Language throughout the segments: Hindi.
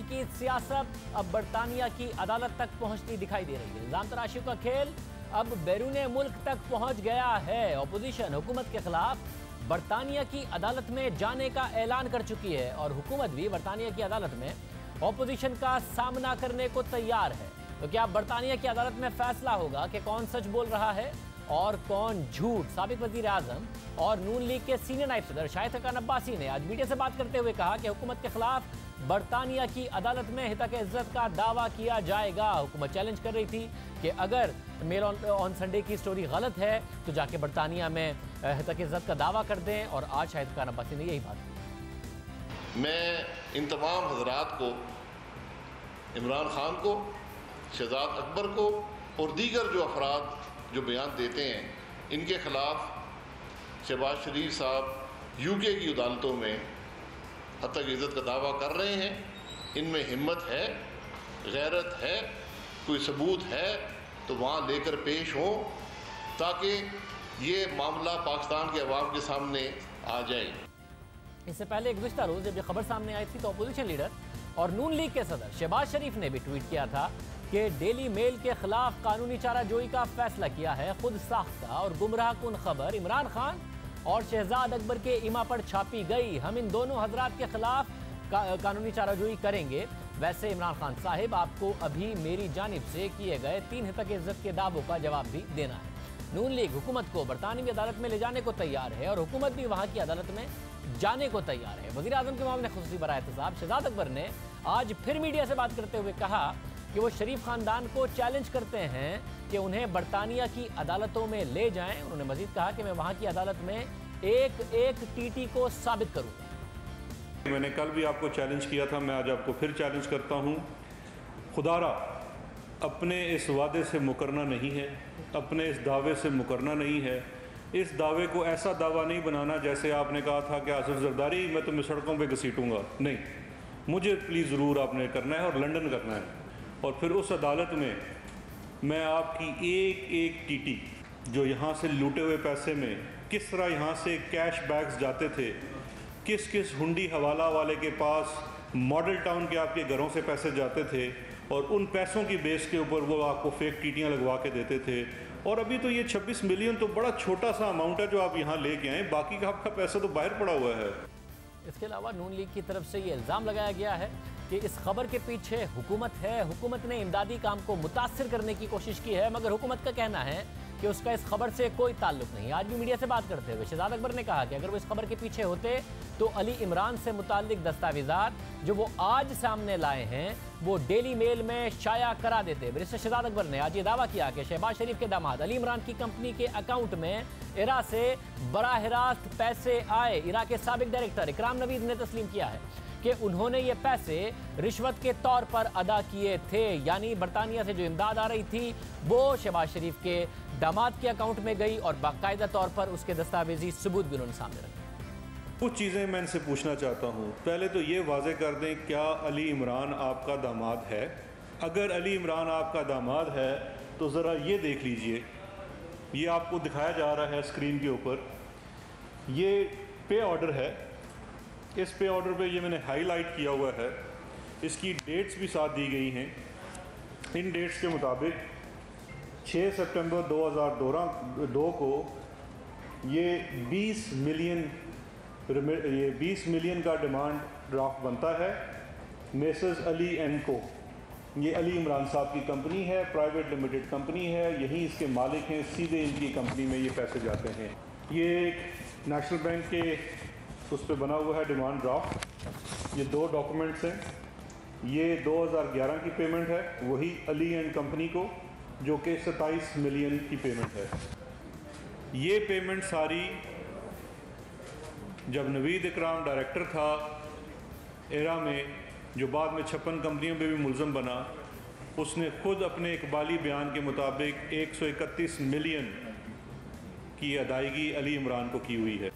की सियासत अब बरतानिया की अदालत तक पहुंचती दिखाई दे रही है। इल्जाम तराशी का खेल अब बैरून मुल्क तक पहुंच गया है। अपोजिशन हुकूमत के खिलाफ बरतानिया की अदालत में जाने का ऐलान कर चुकी है और हुकूमत भी बरतानिया की अदालत में अपोजिशन का सामना करने को तैयार है। तो क्या बरतानिया की अदालत में फैसला होगा कि कौन सच बोल रहा है और कौन झूठ? साबिक वजीर आजम और नून लीग के सीनियर नायब सदर शाहिद हसन अब्बासी ने आज मीडिया से बात करते हुए कहा कि हुकूमत के खिलाफ बरतानिया की अदालत में हितक इज्जत का दावा किया जाएगा। हुकूमत चैलेंज कर रही थी कि अगर मेल ऑन संडे की स्टोरी गलत है तो जाके बरतानिया में हितक इज्जत का दावा कर दें, और आज शाहिद हसन अब्बासी ने यही बात की। मैं इन तमाम हजरात को, इमरान खान को, शहजाद अकबर को और दीगर जो अफराद जो बयान देते हैं, इनके खिलाफ शहबाज शरीफ साहब यूके की अदालतों में हद तक इज़्ज़त का दावा कर रहे हैं। इनमें हिम्मत है, गैरत है, कोई सबूत है तो वहाँ लेकर पेश हों ताकि ये मामला पाकिस्तान के अवाम के सामने आ जाए। इससे पहले एक गुज़िश्ता रोज़ जब ये खबर सामने आई थी तो अपोजिशन लीडर और नून लीग के सदर शहबाज शरीफ ने भी ट्वीट किया था कि डेली मेल के खिलाफ कानूनी चाराजोई का फैसला किया है। खुद साख्ता और गुमराह कुन खबर इमरान खान और शहजाद अकबर के इमा पर छापी गई। हम इन दोनों हजरात के खिलाफ कानूनी चाराजोई करेंगे। वैसे इमरान खान साहिब, आपको अभी मेरी जानिब से किए गए 3 हितक इज्जत के दावों का जवाब भी देना है। नून लीग हुकूमत को बरतानवी अदालत में ले जाने को तैयार है और हुकूमत भी वहाँ की अदालत में जाने को तैयार है। वज़ीर आज़म के मामले खुसूसी बराए एहतसाब शहजाद अकबर ने आज फिर मीडिया से बात करते हुए कहा कि वो शरीफ खानदान को चैलेंज करते हैं कि उन्हें बरतानिया की अदालतों में ले जाएं। उन्होंने मजीद कहा कि मैं वहाँ की अदालत में एक एक टीटी को साबित करूँगा। मैंने कल भी आपको चैलेंज किया था, मैं आज आपको फिर चैलेंज करता हूँ। खुदारा अपने इस वादे से मुकरना नहीं है, अपने इस दावे से मुकरना नहीं है। इस दावे को ऐसा दावा नहीं बनाना जैसे आपने कहा था कि आसिफ जरदारी मैं तुम्हें सड़कों पे घसीटूंगा। नहीं, मुझे प्लीज़ ज़रूर आपने करना है और लंदन करना है, और फिर उस अदालत में मैं आपकी एक एक टीटी जो यहाँ से लूटे हुए पैसे में किस तरह यहाँ से कैश बैग्स जाते थे, किस किस हुंडी हवाला वाले के पास मॉडल टाउन के आपके घरों से पैसे जाते थे और उन पैसों की बेस के ऊपर वो आपको फेक टीटियाँ लगवा के देते थे। और अभी तो ये 26 मिलियन तो बड़ा छोटा सा अमाउंट है जो आप यहाँ लेके आए, बाकी का आपका पैसा तो बाहर पड़ा हुआ है। इसके अलावा नून लीग की तरफ से ये इल्ज़ाम लगाया गया है कि इस खबर के पीछे हुकूमत है। हुकूमत ने इमदादी काम को मुतासिर करने की कोशिश की है, मगर हुकूमत का कहना है कि उसका इस खबर से कोई ताल्लुक नहीं। आज भी मीडिया से बात करते हुए शहजाद अकबर ने कहा कि अगर वो इस खबर के पीछे होते तो अली इमरान से मुताल्लिक दस्तावेजात जो वो आज सामने लाए हैं वो डेली मेल में शाया करा देते। बैरिस्टर शहजाद अकबर ने आज ये दावा किया कि शहबाज शरीफ के दामाद अली इमरान की कंपनी के अकाउंट में इरा से बराह रास्त पैसे आए। इरा के साबिक डायरेक्टर इकराम नवीद ने तस्लीम किया है कि उन्होंने ये पैसे रिश्वत के तौर पर अदा किए थे, यानी बरतानिया से जो इमदाद आ रही थी वो शहबाज शरीफ के दामाद के अकाउंट में गई और बाकायदा तौर पर उसके दस्तावेजी सबूत भी उन्होंने सामने रखे। कुछ चीज़ें मैं इनसे पूछना चाहता हूँ। पहले तो ये वाज़ेह कर दें, क्या अली इमरान आपका दामाद है? अगर अली इमरान आपका दामाद है तो ज़रा ये देख लीजिए, ये आपको दिखाया जा रहा है स्क्रीन के ऊपर, ये पे ऑर्डर है। इस पे ऑर्डर पे ये मैंने हाईलाइट किया हुआ है, इसकी डेट्स भी साथ दी गई हैं। इन डेट्स के मुताबिक 6 सितंबर 2002 को ये 20 मिलियन का डिमांड ड्राफ्ट बनता है। मेसर्स अली एंड को, ये अली इमरान साहब की कंपनी है, प्राइवेट लिमिटेड कंपनी है, यही इसके मालिक हैं, सीधे इनकी कंपनी में ये पैसे जाते हैं। ये एक नेशनल बैंक के उस पर बना हुआ है डिमांड ड्राफ्ट। ये 2 डॉक्यूमेंट्स हैं। ये 2011 की पेमेंट है वही अली एंड कंपनी को, जो कि 27 मिलियन की पेमेंट है। ये पेमेंट सारी जब नवीद इकराम डायरेक्टर था एरा में, जो बाद में 56 कंपनियों में भी मुलज़म बना, उसने खुद अपने इकबाली बयान के मुताबिक 131 मिलियन की अदायगी अली इमरान को की हुई है।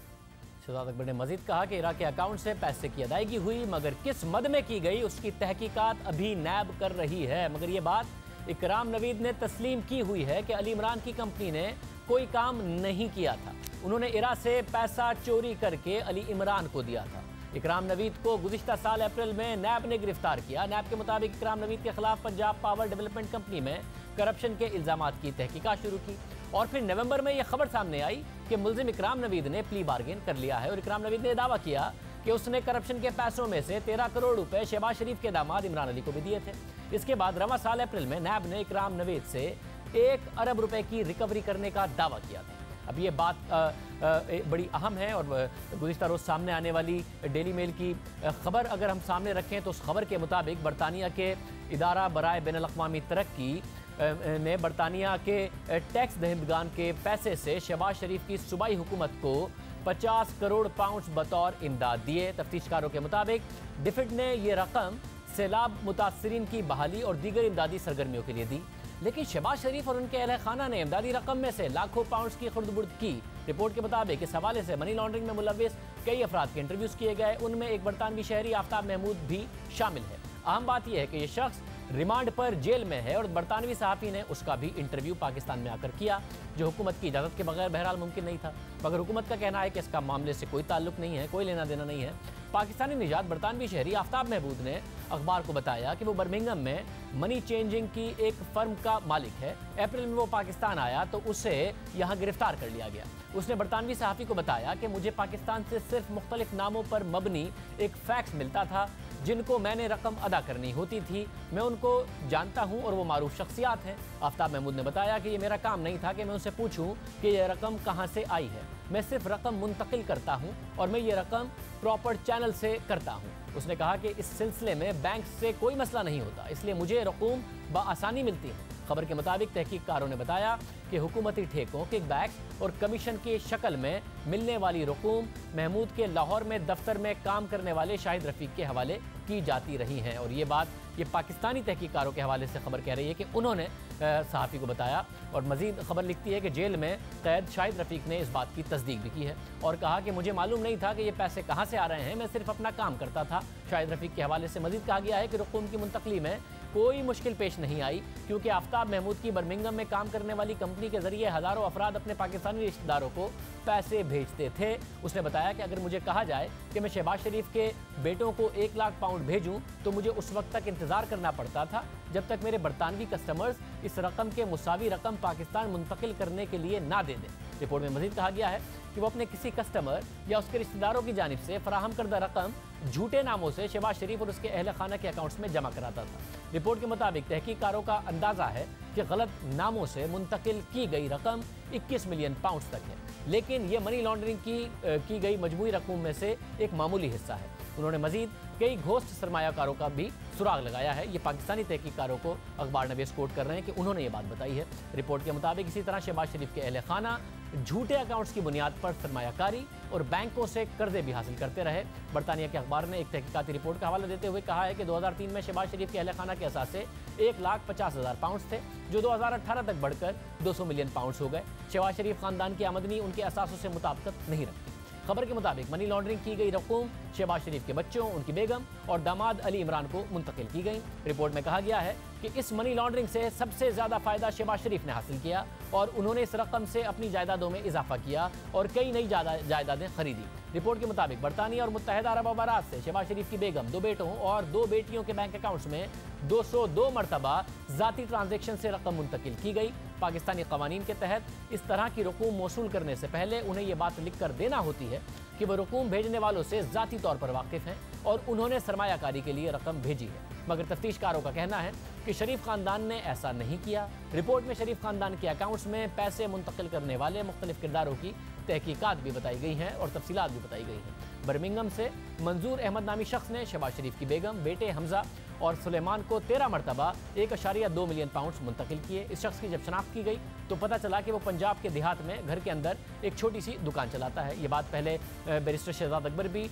शहजाद अकबर ने मजीद कहा कि इरा के अकाउंट से पैसे की अदायगी हुई, मगर किस मद में की गई उसकी तहकीकात अभी नैब कर रही है। मगर ये बात इकराम नवीद ने तस्लीम की हुई है कि अली इमरान की कंपनी ने कोई काम नहीं किया था। उन्होंने इरा से पैसा चोरी करके अली इमरान को दिया था। इकराम नवीद को गुज़िश्ता साल अप्रैल में नैब ने गिरफ्तार किया। नैब के मुताबिक इकराम नवीद के खिलाफ पंजाब पावर डेवलपमेंट कंपनी में करप्शन के इल्जामात की तहकीकात शुरू की और फिर नवंबर में यह खबर सामने आई कि मुलजिम इकराम नवीद ने प्ली बार्गेन कर लिया है और इकराम नवीद ने दावा किया कि उसने करप्शन के पैसों में से 13 करोड़ रुपए शहबाज शरीफ के दामाद इमरान अली को भी दिए थे। इसके बाद रवां साल अप्रैल में नैब ने इकराम नवीद से 1 अरब रुपए की रिकवरी करने का दावा किया था। अब ये बात बड़ी अहम है और गुज़िश्ता रोज़ सामने आने वाली डेली मेल की खबर अगर हम सामने रखें तो उस खबर के मुताबिक बरतानिया के इदारा बराए बैनुल अक़वामी तरक्की ने बरतानिया के टैक्स दहिंदगान के पैसे से शहबाज शरीफ की सूबाई हुकूमत को 50 करोड़ पाउंड बतौर इमदाद दिए। तफ्तीशकारों के मुताबिक डिफिड ने यह रकम सैलाब मुतासरीन की बहाली और दीगर इमदादी सरगर्मियों के लिए दी, लेकिन शहबाज शरीफ और उनके अहल खाना ने इमदादी रकम में से लाखों पाउंड्स की खुर्द-बुर्द की। रिपोर्ट के मुताबिक इस हवाले से मनी लॉन्ड्रिंग में मुलव्विस कई अफराद के इंटरव्यूज़ किए गए, उनमें एक बरतानवी शहरी आफ्ताब महमूद भी शामिल है। अहम बात यह है कि यह शख्स रिमांड पर जेल में है और बरतानवी सहाफ़ी ने उसका भी इंटरव्यू पाकिस्तान में आकर किया, जो हुकूमत की इजाज़त के बगैर बहरहाल मुमकिन नहीं था। मगर हुकूमत का कहना है कि इसका मामले से कोई ताल्लुक नहीं है, कोई लेना देना नहीं है। पाकिस्तानी निजात बरतानवी शहरी आफ्ताब महमूद ने अखबार को बताया कि वो बर्मिंघम में मनी चेंजिंग की एक फर्म का मालिक है। अप्रैल में वो पाकिस्तान आया तो उसे यहाँ गिरफ्तार कर लिया गया। उसने बरतानवी सहाफ़ी को बताया कि मुझे पाकिस्तान से सिर्फ मुख्तलिफ नामों पर मबनी एक फैक्स मिलता था जिनको मैंने रकम अदा करनी होती थी। मैं उनको जानता हूं और वो मारूफ शख्सियात हैं। आफ्ताब महमूद ने बताया कि ये मेरा काम नहीं था कि मैं उनसे पूछूं कि यह रकम कहां से आई है। मैं सिर्फ रकम मुंतकिल करता हूं और मैं ये रकम प्रॉपर चैनल से करता हूं। उसने कहा कि इस सिलसिले में बैंक से कोई मसला नहीं होता, इसलिए मुझे रकूम बआसानी मिलती है। खबर के मुताबिक तहकीककारों ने बताया कि हुकूमती ठेकों, किकबैक्स और कमीशन की शक्ल में मिलने वाली रकूम महमूद के लाहौर में दफ्तर में काम करने वाले शाहिद रफीक के हवाले की जाती रही हैं। और ये बात ये पाकिस्तानी तहकीककारों के हवाले से खबर कह रही है कि उन्होंने सहाफ़ी को बताया। और मज़ीद खबर लिखती है कि जेल में कैद शाहिद रफीक ने इस बात की तस्दीक भी की है और कहा कि मुझे मालूम नहीं था कि ये पैसे कहाँ से आ रहे हैं, मैं सिर्फ अपना काम करता था। शाहिद रफीक के हवाले से मज़ीद कहा गया है कि रकूम की मुंतकली में कोई मुश्किल पेश नहीं आई, क्योंकि आफ्ताब महमूद की बर्मिंघम में काम करने वाली कंपनी के जरिए हज़ारों अफराद अपने पाकिस्तानी रिश्तेदारों को पैसे भेजते थे। उसने बताया कि अगर मुझे कहा जाए कि मैं शहबाज शरीफ के बेटों को 1 लाख पाउंड भेजूं तो मुझे उस वक्त तक इंतज़ार करना पड़ता था जब तक मेरे बरतानवी कस्टमर्स इस रकम के मुसावी रकम पाकिस्तान मुंतकिल करने के लिए ना दे दें। रिपोर्ट में मज़ीद कहा गया है कि वो अपने किसी कस्टमर या उसके रिश्तेदारों की जानिब से फराहम करदा रकम झूठे नामों से शहबाज शरीफ और उसके अहल खाना के अकाउंट्स में जमा कराता था। रिपोर्ट के मुताबिक तहकीककारों का अंदाज़ा है कि गलत नामों से मुंतकिल की गई रकम 21 मिलियन पाउंड तक है, लेकिन ये मनी लॉन्ड्रिंग की गई मजमूई रकूम में से एक मामूली हिस्सा है। उन्होंने मजीद कई घोस्ट सरमायाकारों का भी सुराग लगाया है। ये पाकिस्तानी तहकीककारों को अखबार नवीस कोट कर रहे हैं कि उन्होंने ये बात बताई है। रिपोर्ट के मुताबिक इसी तरह शहबाज शरीफ के अहल खाना झूठे अकाउंट्स की बुनियाद पर सरमायाकारी और बैंकों से कर्जे भी हासिल करते रहे। बरतानिया के अखबार ने एक तहकीकाती रिपोर्ट का हवाला देते हुए कहा है कि 2003 में शहबाज शरीफ के अहल खाना के असासे 1,50,000 पाउंड थे, जो 2018 तक बढ़कर 200 मिलियन पाउंड हो गए। शहबाज शरीफ खानदान की आमदनी उनके असासों से मुताबिकत नहीं रखती। खबर के मुताबिक मनी लॉन्ड्रिंग की गई रकूम शहबाज शरीफ के बच्चों, उनकी बेगम और दामाद अली इमरान को मुंतकिल की गई। रिपोर्ट में कहा गया है कि इस मनी लॉन्ड्रिंग से सबसे ज़्यादा फ़ायदा शहबाज शरीफ ने हासिल किया और उन्होंने इस रकम से अपनी जायदादों में इजाफा किया और कई नई जायदादें खरीदी। रिपोर्ट के मुताबिक बरतानिया और मुत्तहिदा अरब अमारात से शहबाज शरीफ की बेगम, 2 बेटों और 2 बेटियों के बैंक अकाउंट्स में 202 मरतबा ज़ाती ट्रांजेक्शन से रकम मुंतकिल की गई। पाकिस्तानी कवानीन के तहत इस तरह की रकूम मौसूल करने से पहले उन्हें यह बात लिख कर देना होती है कि वह रकूम भेजने वालों से ज़ाती तौर पर वाकिफ़ हैं और उन्होंने सरमायाकारी के लिए रकम भेजी है। मगर तफ्तीशकारों का कहना है कि शरीफ खानदान ने ऐसा नहीं किया। रिपोर्ट में शरीफ खानदान के अकाउंट्स में पैसे मुंतकिल करने वाले मुख्तलिफ किरदारों की तहकीकात भी बताई गई हैं और तफसीलात भी बताई गई हैं। बर्मिंघम से मंजूर अहमद नामी शख्स ने शहबाज शरीफ की बेगम, बेटे हमजा और सुलेमान को 13 मरतबा 1.2 मिलियन पाउंड मुंतकिल किए। इस शख्स की जब शनाख्त की गई तो पता चला कि वो पंजाब के देहात में घर के अंदर एक छोटी सी दुकान चलाता है। ये बात पहले बैरिस्टर शहजाद अकबर भी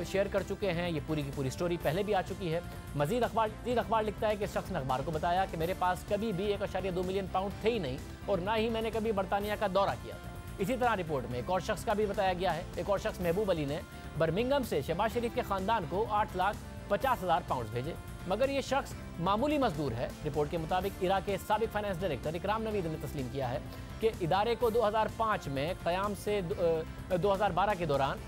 शेयर कर चुके हैं। ये पूरी की पूरी स्टोरी पहले भी आ चुकी है। मजीद अखबार लिखता है कि इस शख्स ने अखबार को बताया कि मेरे पास कभी भी 1.2 मिलियन पाउंड थे ही नहीं और ना ही मैंने कभी बरतानिया का दौरा किया था। इसी तरह रिपोर्ट में एक और शख्स का भी बताया गया है। एक और शख्स महबूब अली ने बर्मिंघम से शहबाज शरीफ के खानदान को 8,50,000 पाउंड भेजे, मगर ये शख्स मामूली मजदूर है। रिपोर्ट के मुताबिक इराक के साबिक फाइनेंस डायरेक्टर इकराम नवीद ने तस्लीम किया है कि इदारे को 2005 में क़याम से 2012 के दौरान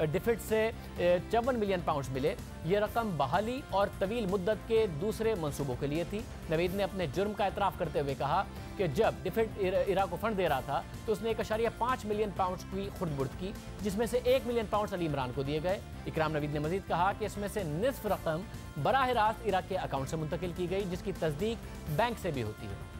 डिफिट से 54 मिलियन पाउंड्स मिले। ये रकम बहाली और तवील मुद्दत के दूसरे मंसूबों के लिए थी। नवीद ने अपने जुर्म का एतराफ़ करते हुए कहा कि जब डिफिट इराक को फंड दे रहा था तो उसने 1.5 मिलियन पाउंड्स की खुर्द-बुर्द की, जिसमें से 1 मिलियन पाउंड्स अली इमरान को दिए गए। इकराम नवीद ने मजीद कहा कि इसमें से निस्फ रकम बराह रास्त इराक के अकाउंट से मुंतकिल की गई, जिसकी तस्दीक बैंक से भी होती है।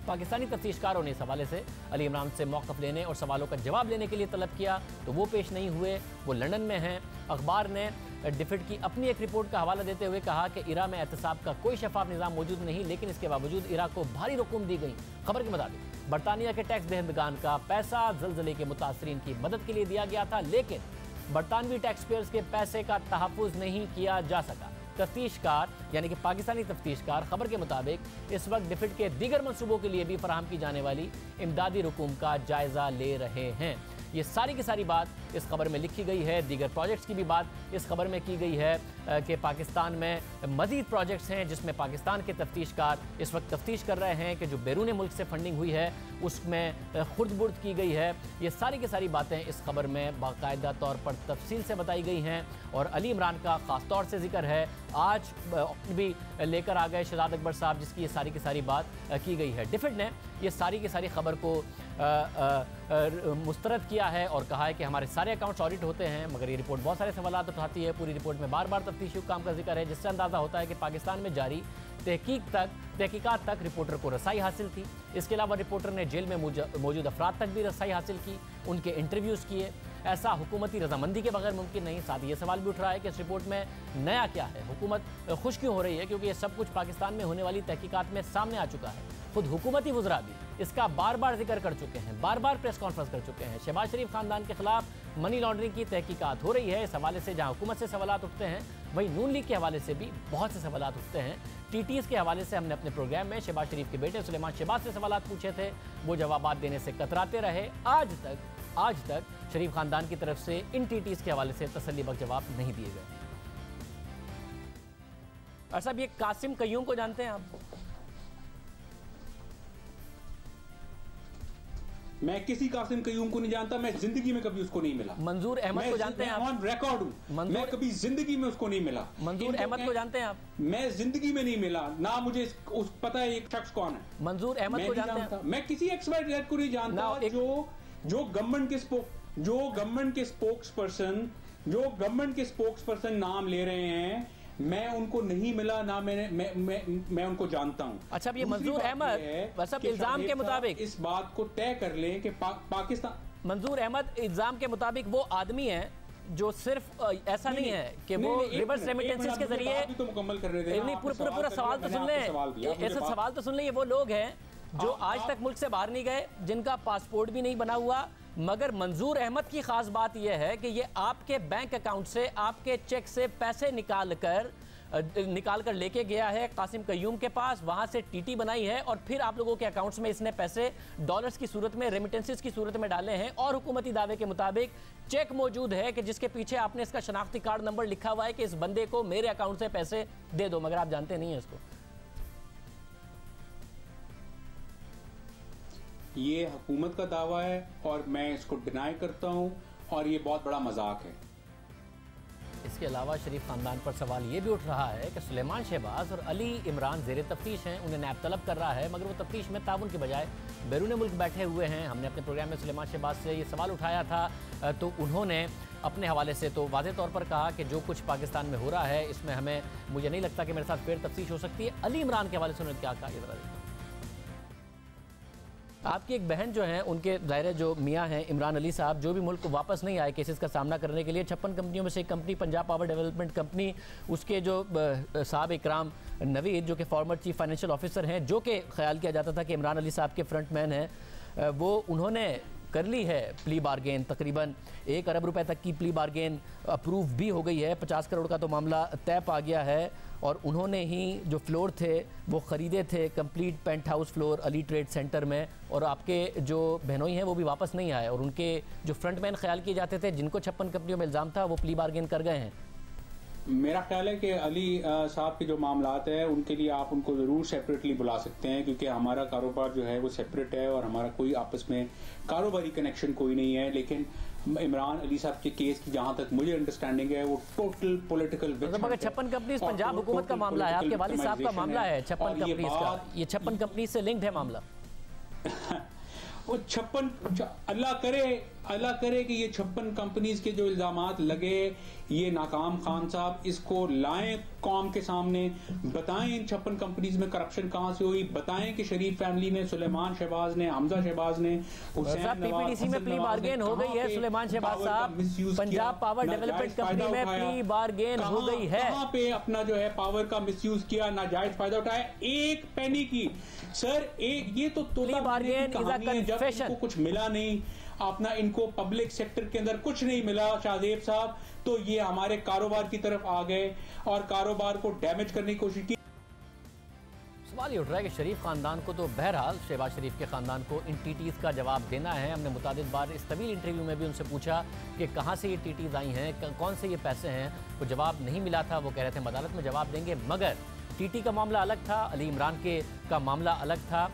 पाकिस्तानी तफ्तीशकारों ने इस हवाले से अली इमरान से मौक़िफ़ लेने और सवालों का जवाब लेने के लिए तलब किया तो वो पेश नहीं हुए, वो लंदन में हैं। अखबार ने डिफिट की अपनी एक रिपोर्ट का हवाला देते हुए कहा कि इराक में एहतसाब का कोई शफाफ निज़ाम मौजूद नहीं, लेकिन इसके बावजूद इराक को भारी रकूम दी गई। खबर के मुताबिक बरतानिया के टैक्स दहंदगान का पैसा ज़लज़ले के मुतासरीन की मदद के लिए दिया गया था, लेकिन बरतानवी टैक्स पेयर्स के पैसे का तहफ़्फ़ुज़ नहीं किया जा सका। तफ्तीशकार यानी कि पाकिस्तानी तफ्तीशकार खबर के मुताबिक इस वक्त डिफिट के दीगर मंसूबों के लिए भी फराहम की जाने वाली इमदादी रकूम का जायज़ा ले रहे हैं। ये सारी की सारी बात इस खबर में लिखी गई है। दीगर प्रोजेक्ट्स की भी बात इस खबर में की गई है कि पाकिस्तान में मज़ीद प्रोजेक्ट्स हैं जिसमें पाकिस्तान के तफ्तीशकार इस वक्त तफ्तीश कर रहे हैं कि जो बैरून मुल्क से फंडिंग हुई है उसमें खुर्द-बुर्द की गई है। ये सारी की सारी बातें इस खबर में बाकायदा तौर पर तफसील से बताई गई हैं और अली इमरान का ख़ास तौर से जिक्र है। आज भी लेकर आ गए शहजाद अकबर साहब जिसकी ये सारी की सारी बात की गई है। डिफिट ने ये सारी की सारी खबर को मुस्तरद किया है और कहा है कि हमारे सारे अकाउंट्स ऑडिट होते हैं, मगर ये रिपोर्ट बहुत सारे सवाल उठाती है। पूरी रिपोर्ट में बार बार तफ्तीशी काम का जिक्र है, जिससे अंदाज़ा होता है कि पाकिस्तान में जारी तहकीकात तक रिपोर्टर को रसाई हासिल थी। इसके अलावा रिपोर्टर ने जेल में मौजूद अफराद तक भी रसाई हासिल की, उनके इंटरव्यूज़ किए। ऐसा हुकूमती रजामंदी के बगैर मुमकिन नहीं। साथ ही ये सवाल भी उठ रहा है कि इस रिपोर्ट में नया क्या है, हुकूमत खुश क्यों हो रही है, क्योंकि ये सब कुछ पाकिस्तान में होने वाली तहकीकात में सामने आ चुका है। खुद हुकूमती वज़रा भी इसका बार बार जिक्र कर चुके हैं, बार बार प्रेस कॉन्फ्रेंस कर चुके हैं। शहबाज शरीफ खानदान के खिलाफ मनी लॉन्ड्रिंग की तहकीकात हो रही है। इस हवाले से जहाँ हुकूमत से सवालात उठते हैं, वहीं नून लीग के हवाले से भी बहुत से सवालात उठते हैं। TTs के हवाले से हमने अपने प्रोग्राम में शहबाज शरीफ के बेटे सुलेमान शहबाज से सवालात पूछे थे, वो जवाबात देने से कतराते रहे। आज तक शरीफ खानदान की तरफ से इन TTs के हवाले से तसल्लीबख्श जवाब नहीं दिए गए। और साहब, ये कासिम कयूम को जानते हैं आप? मैं किसी कासिम कयूम को नहीं जानता, मैं जिंदगी में कभी उसको नहीं मिला। मंजूर अहमद को जानते हैं आप? ऑन रिकॉर्ड हूं, मैं कभी जिंदगी में उसको नहीं मिला। मंजूर अहमद को जानते हैं आप? मैं जिंदगी में नहीं मिला, ना मुझे पता है एक शख्स कौन है। मंजूर अहमद को जानते हैं? मैं किसी एक्सपर्ट को नहीं जानता। जो गवर्नमेंट के स्पोक्स पर्सन नाम ले रहे हैं, मैं उनको नहीं मिला, ना मैं उनको जानता हूं। अच्छा, ये मंजूर अहमद सब इल्जाम के मुताबिक इस बात को तय कर लें कि पाकिस्तान मंजूर अहमद इल्जाम के मुताबिक वो आदमी है जो सिर्फ ऐसा नहीं है कि वो रिवर्स रेमिटेंसेस के जरिए तो मुकम्मल कर रहे थे। पूरा सवाल तो सुन लें, ऐसा सवाल तो सुन लें। ये वो लोग हैं जो आज तक मुल्क से बाहर नहीं गए, जिनका पासपोर्ट भी नहीं बना हुआ, मगर मंजूर अहमद की खास बात यह है कि ये आपके बैंक अकाउंट से, आपके चेक से पैसे निकाल कर लेके गया है कासिम कयूम के पास, वहां से TT बनाई है और फिर आप लोगों के अकाउंट्स में इसने पैसे डॉलर्स की सूरत में, रेमिटेंसेस की सूरत में डाले हैं। और हुकूमती दावे के मुताबिक चेक मौजूद है कि जिसके पीछे आपने इसका शनाख्ती कार्ड नंबर लिखा हुआ है कि इस बंदे को मेरे अकाउंट से पैसे दे दो, मगर आप जानते नहीं है इसको। ये हुकूमत का दावा है और मैं इसको डिनाई करता हूं और ये बहुत बड़ा मजाक है। इसके अलावा शरीफ खानदान पर सवाल ये भी उठ रहा है कि सुलेमान शहबाज और अली इमरान ज़ेर तफ्तीश हैं, उन्हें नैब तलब कर रहा है, मगर वो तफ्तीश में ताउन के बजाय बैरून मुल्क बैठे हुए हैं। हमने अपने प्रोग्राम में सुलेमान शहबाज से ये सवाल उठाया था तो उन्होंने अपने हवाले से तो वाज़ेह तौर पर कहा कि जो कुछ पाकिस्तान में हो रहा है इसमें मुझे नहीं लगता कि मेरे साथ फेर तफ्तीश हो सकती है। अली इमरान के हवाले से उन्होंने क्या कहा, ये ज़रा देखिए। आपकी एक बहन जो हैं, उनके दायरे जो मियाँ हैं इमरान अली साहब, जो भी मुल्क को वापस नहीं आए केसेस का सामना करने के लिए, 56 कंपनियों में से एक company Punjab power development company, उसके जो साहब इकराम नवीद जो कि फॉर्मर चीफ फाइनेंशियल ऑफिसर हैं, जो कि ख्याल किया जाता था कि इमरान अली साहब के फ्रंट मैन हैं, वो उन्होंने कर ली है प्ली बारगेन। तकरीबन 1 अरब रुपए तक की प्ली बारगेन अप्रूव भी हो गई है। 50 करोड़ का तो मामला तय पा गया है और उन्होंने ही जो फ्लोर थे वो ख़रीदे थे, complete penthouse floor Ali trade centre में। और आपके जो बहनोई हैं वो भी वापस नहीं आए और उनके जो फ्रंटमैन ख्याल किए जाते थे, जिनको 56 कंपनियों में इल्ज़ाम था, वो प्ली बारगेन कर गए हैं। मेरा ख्याल है कि अली साहब के जो मामलात है उनके लिए आप उनको ज़रूर सेपरेटली बुला सकते हैं, क्योंकि हमारा कारोबार जो है वो सेपरेट है और हमारा कोई आपस में कारोबारी कनेक्शन कोई नहीं है। लेकिन इमरान अली साहब के केस की जहां तक मुझे अंडरस्टैंडिंग है वो टोटल पॉलिटिकल। मगर 56 कंपनीज पंजाब हुकूमत का मामला है, आपके वालिद साहब का मामला है 56 कंपनीज का, ये 56 कंपनीज से लिंक्ड है मामला। वो 56 अल्लाह करे कि ये 56 कंपनीज के जो इल्जामात लगे ये नाकाम खान साहब इसको लाएं कौम के सामने, बताएं इन 56 कंपनीज में करप्शन कहां से हुई, बताएं कि शरीफ फैमिली में सुलेमान शहबाज ने, हमजा शहबाज ने, पीपीडीसी में प्ली बार्गेन हो गई है। सुलेमान शहबाज साहब, पंजाब पावर डेवलपमेंट कंपनी में प्ली बार्गेन हो गई है। कहां पे अपना जो है पावर का मिसयूज किया, नाजायज फायदा उठाया, एक पेनी की सर ये तो plea bargain is a confession. कुछ मिला नहीं अपना, इनको पब्लिक सेक्टर के अंदर कुछ नहीं मिला शाहजेब साहब, तो ये हमारे कारोबार की तरफ आ गए और कारोबार को डैमेज करने की कोशिश की। सवाल ये उठ रहा है कि शरीफ खानदान को तो बहरहाल शहबाज शरीफ के खानदान को इन टीटीज़ का जवाब देना है। हमने मुतादिद बार इस तवील इंटरव्यू में भी उनसे पूछा कि कहाँ से ये टीटीज़ आई हैं, कौन से ये पैसे हैं, वो जवाब नहीं मिला था। वो कह रहे थे हम अदालत में जवाब देंगे, मगर टीटी का मामला अलग था, अली इमरान का मामला अलग था।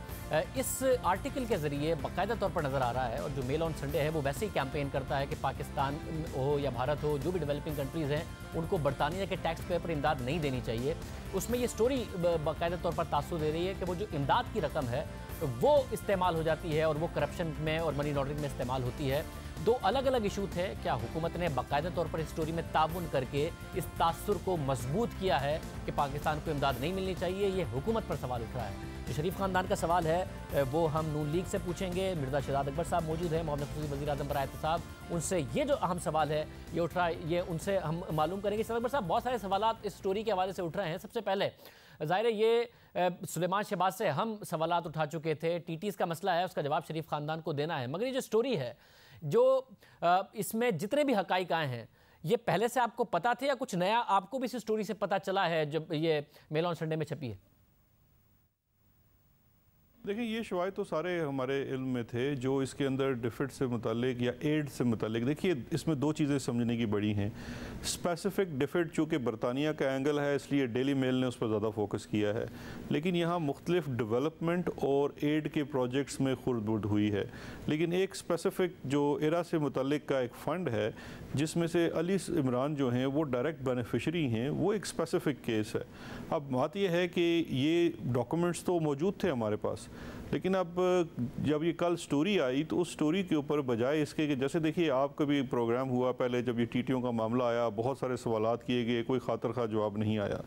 इस आर्टिकल के ज़रिए बाकायदा तौर पर नज़र आ रहा है, और जो मेल ऑन संडे है वो वैसे ही कैंपेन करता है कि पाकिस्तान हो या भारत हो, जो भी डेवलपिंग कंट्रीज़ हैं उनको बरतानिया के टैक्स पे पर इमदाद नहीं देनी चाहिए। उसमें ये स्टोरी बाकायदा तौर पर तासुर दे रही है कि वो जो इमदाद की रकम है वो इस्तेमाल हो जाती है और वो करप्शन में और मनी लॉन्ड्रिंग में इस्तेमाल होती है। दो अलग अलग इशू थे। क्या हुकूमत ने बाकायदा तौर पर इस स्टोरी में ताउन करके इस तासुर को मजबूत किया है कि पाकिस्तान को इमदाद नहीं मिलनी चाहिए? ये हुकूमत पर सवाल उठ रहा है। जो शरीफ खानदान का सवाल है वो हम नून लीग से पूछेंगे। मिर्ज़ा शहजाद अकबर साहब मौजूद हैं, मोहम्मद खुर्शीद वज़ीर आज़म बराए एहतसाब, उनसे ये जो अहम सवाल है ये उठ रहा है, ये उनसे हम मालूम करेंगे। शहजाद अकबर साहब, बहुत सारे सवालात इस स्टोरी के हवाले से उठ रहे हैं। सबसे पहले ज़ाहिर है ये सुलेमान शहबाज से हम सवालात उठा चुके थे, टीटीज़ का मसला है, उसका जवाब शरीफ खानदान को देना है। मगर ये जो स्टोरी है, जो इसमें जितने भी हकाइक आए हैं, ये पहले से आपको पता थे या कुछ नया आपको भी इस स्टोरी से पता चला है जब ये मेल ऑन संडे में छपी है? देखिए, ये शवायद तो सारे हमारे इल्म में थे जो इसके अंदर डिफिट से मुतालिक या एड से मुतालिक। देखिए, इसमें दो चीज़ें समझने की बड़ी हैं। स्पेसिफिक डिफिट चूँकि बरतानिया का एंगल है इसलिए डेली मेल ने उस पर ज़्यादा फोकस किया है, लेकिन यहाँ मुख्तलिफ डेवलपमेंट और एड के प्रोजेक्ट्स में खुर्द-बुर्द हुई है। लेकिन एक स्पेसिफिक जो इरा से मुतालिक का एक फ़ंड है जिसमें से अली इमरान जो हैं वो डायरेक्ट बेनिफिशरी हैं, वो एक स्पेसिफिक केस है। अब बात यह है कि ये डॉक्यूमेंट्स तो मौजूद थे हमारे पास, लेकिन अब जब ये कल स्टोरी आई तो उस स्टोरी के ऊपर बजाय इसके कि जैसे देखिए आपका भी प्रोग्राम हुआ पहले, जब ये टीटीओ का मामला आया बहुत सारे सवालात किए गए, कोई खातर खा जवाब नहीं आया।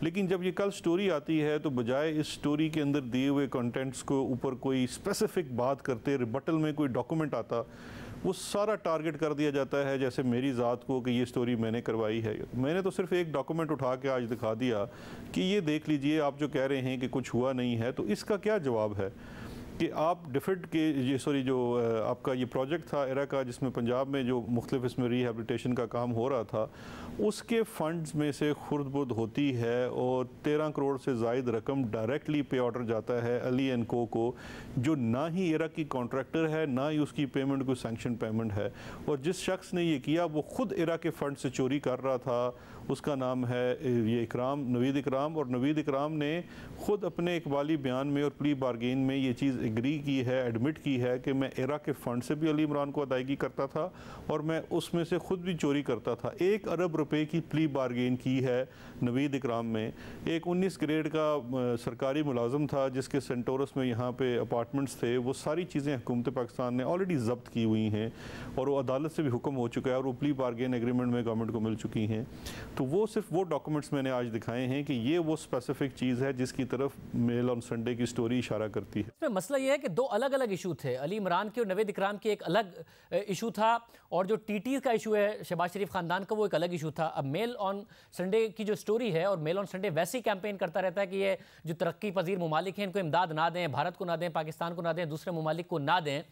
लेकिन जब ये कल स्टोरी आती है तो बजाय इस स्टोरी के अंदर दिए हुए कंटेंट्स को ऊपर कोई स्पेसिफिक बात करते, रिबटल में कोई डॉक्यूमेंट आता, वो सारा टारगेट कर दिया जाता है जैसे मेरी ज़ात को कि ये स्टोरी मैंने करवाई है। मैंने तो सिर्फ एक डॉक्यूमेंट उठा के आज दिखा दिया कि ये देख लीजिए, आप जो कह रहे हैं कि कुछ हुआ नहीं है, तो इसका क्या जवाब है कि आप डिफिट के ये जो आपका ये प्रोजेक्ट था इरा का, जिसमें पंजाब में जो मुख्तलिफ इसमें रिहेबिलिटेशन का काम हो रहा था, उसके फंड्स में से खुर्द-बुर्द होती है और 13 करोड़ से ज़ायद रकम डायरेक्टली पे ऑर्डर जाता है अली एंड को जो ना ही इरा की कॉन्ट्रैक्टर है, ना ही उसकी पेमेंट कोई सैंक्शन पेमेंट है। और जिस शख्स ने ये किया वो खुद इरा के फ़ंड से चोरी कर रहा था, उसका नाम है ये इकराम, नवीद इकराम। और नवीद इकराम ने ख़ुद अपने इकबाली बयान में और प्ली बारगेन में ये चीज़ एग्री की है, एडमिट की है कि मैं इरा के फ़ंड से भी अली इमरान को अदायगी करता था और मैं उसमें से ख़ुद भी चोरी करता था। 1 अरब रुपए की प्ली बारगेन की है नवीद इकराम में। एक 19 ग्रेड का सरकारी मुलाजम था जिसके सेंटोरस में यहाँ पे अपार्टमेंट्स थे, वो सारी चीज़ें हुकूमत पाकिस्तान ने ऑलरेडी ज़ब्त की हुई हैं और वो अदालत से भी हुक्म हो चुका है और वो प्ली बारगेन एग्रीमेंट में गवर्नमेंट को मिल चुकी हैं। तो वो सिर्फ वो डॉक्यूमेंट्स मैंने आज दिखाए हैं कि ये वो स्पेसिफिक चीज़ है जिसकी तरफ मेल ऑन संडे की स्टोरी इशारा करती है। इसमें मसला ये है कि दो अलग अलग इशू थे, अली इमरान के और नवीद इकराम के एक अलग इशू था, और जो टीटी का इशू है शहबाज शरीफ खानदान का वो एक अलग इशू था। अब मेल ऑन संडे की जो स्टोरी है, और मेल ऑन संडे वैसे ही कैंपेन करता रहता है कि ये जो तरक्की पजीर ममालिक हैं इनको इमदाद ना दें, भारत को ना दें, पाकिस्तान को ना दें, दूसरे ममालिक को ना दें।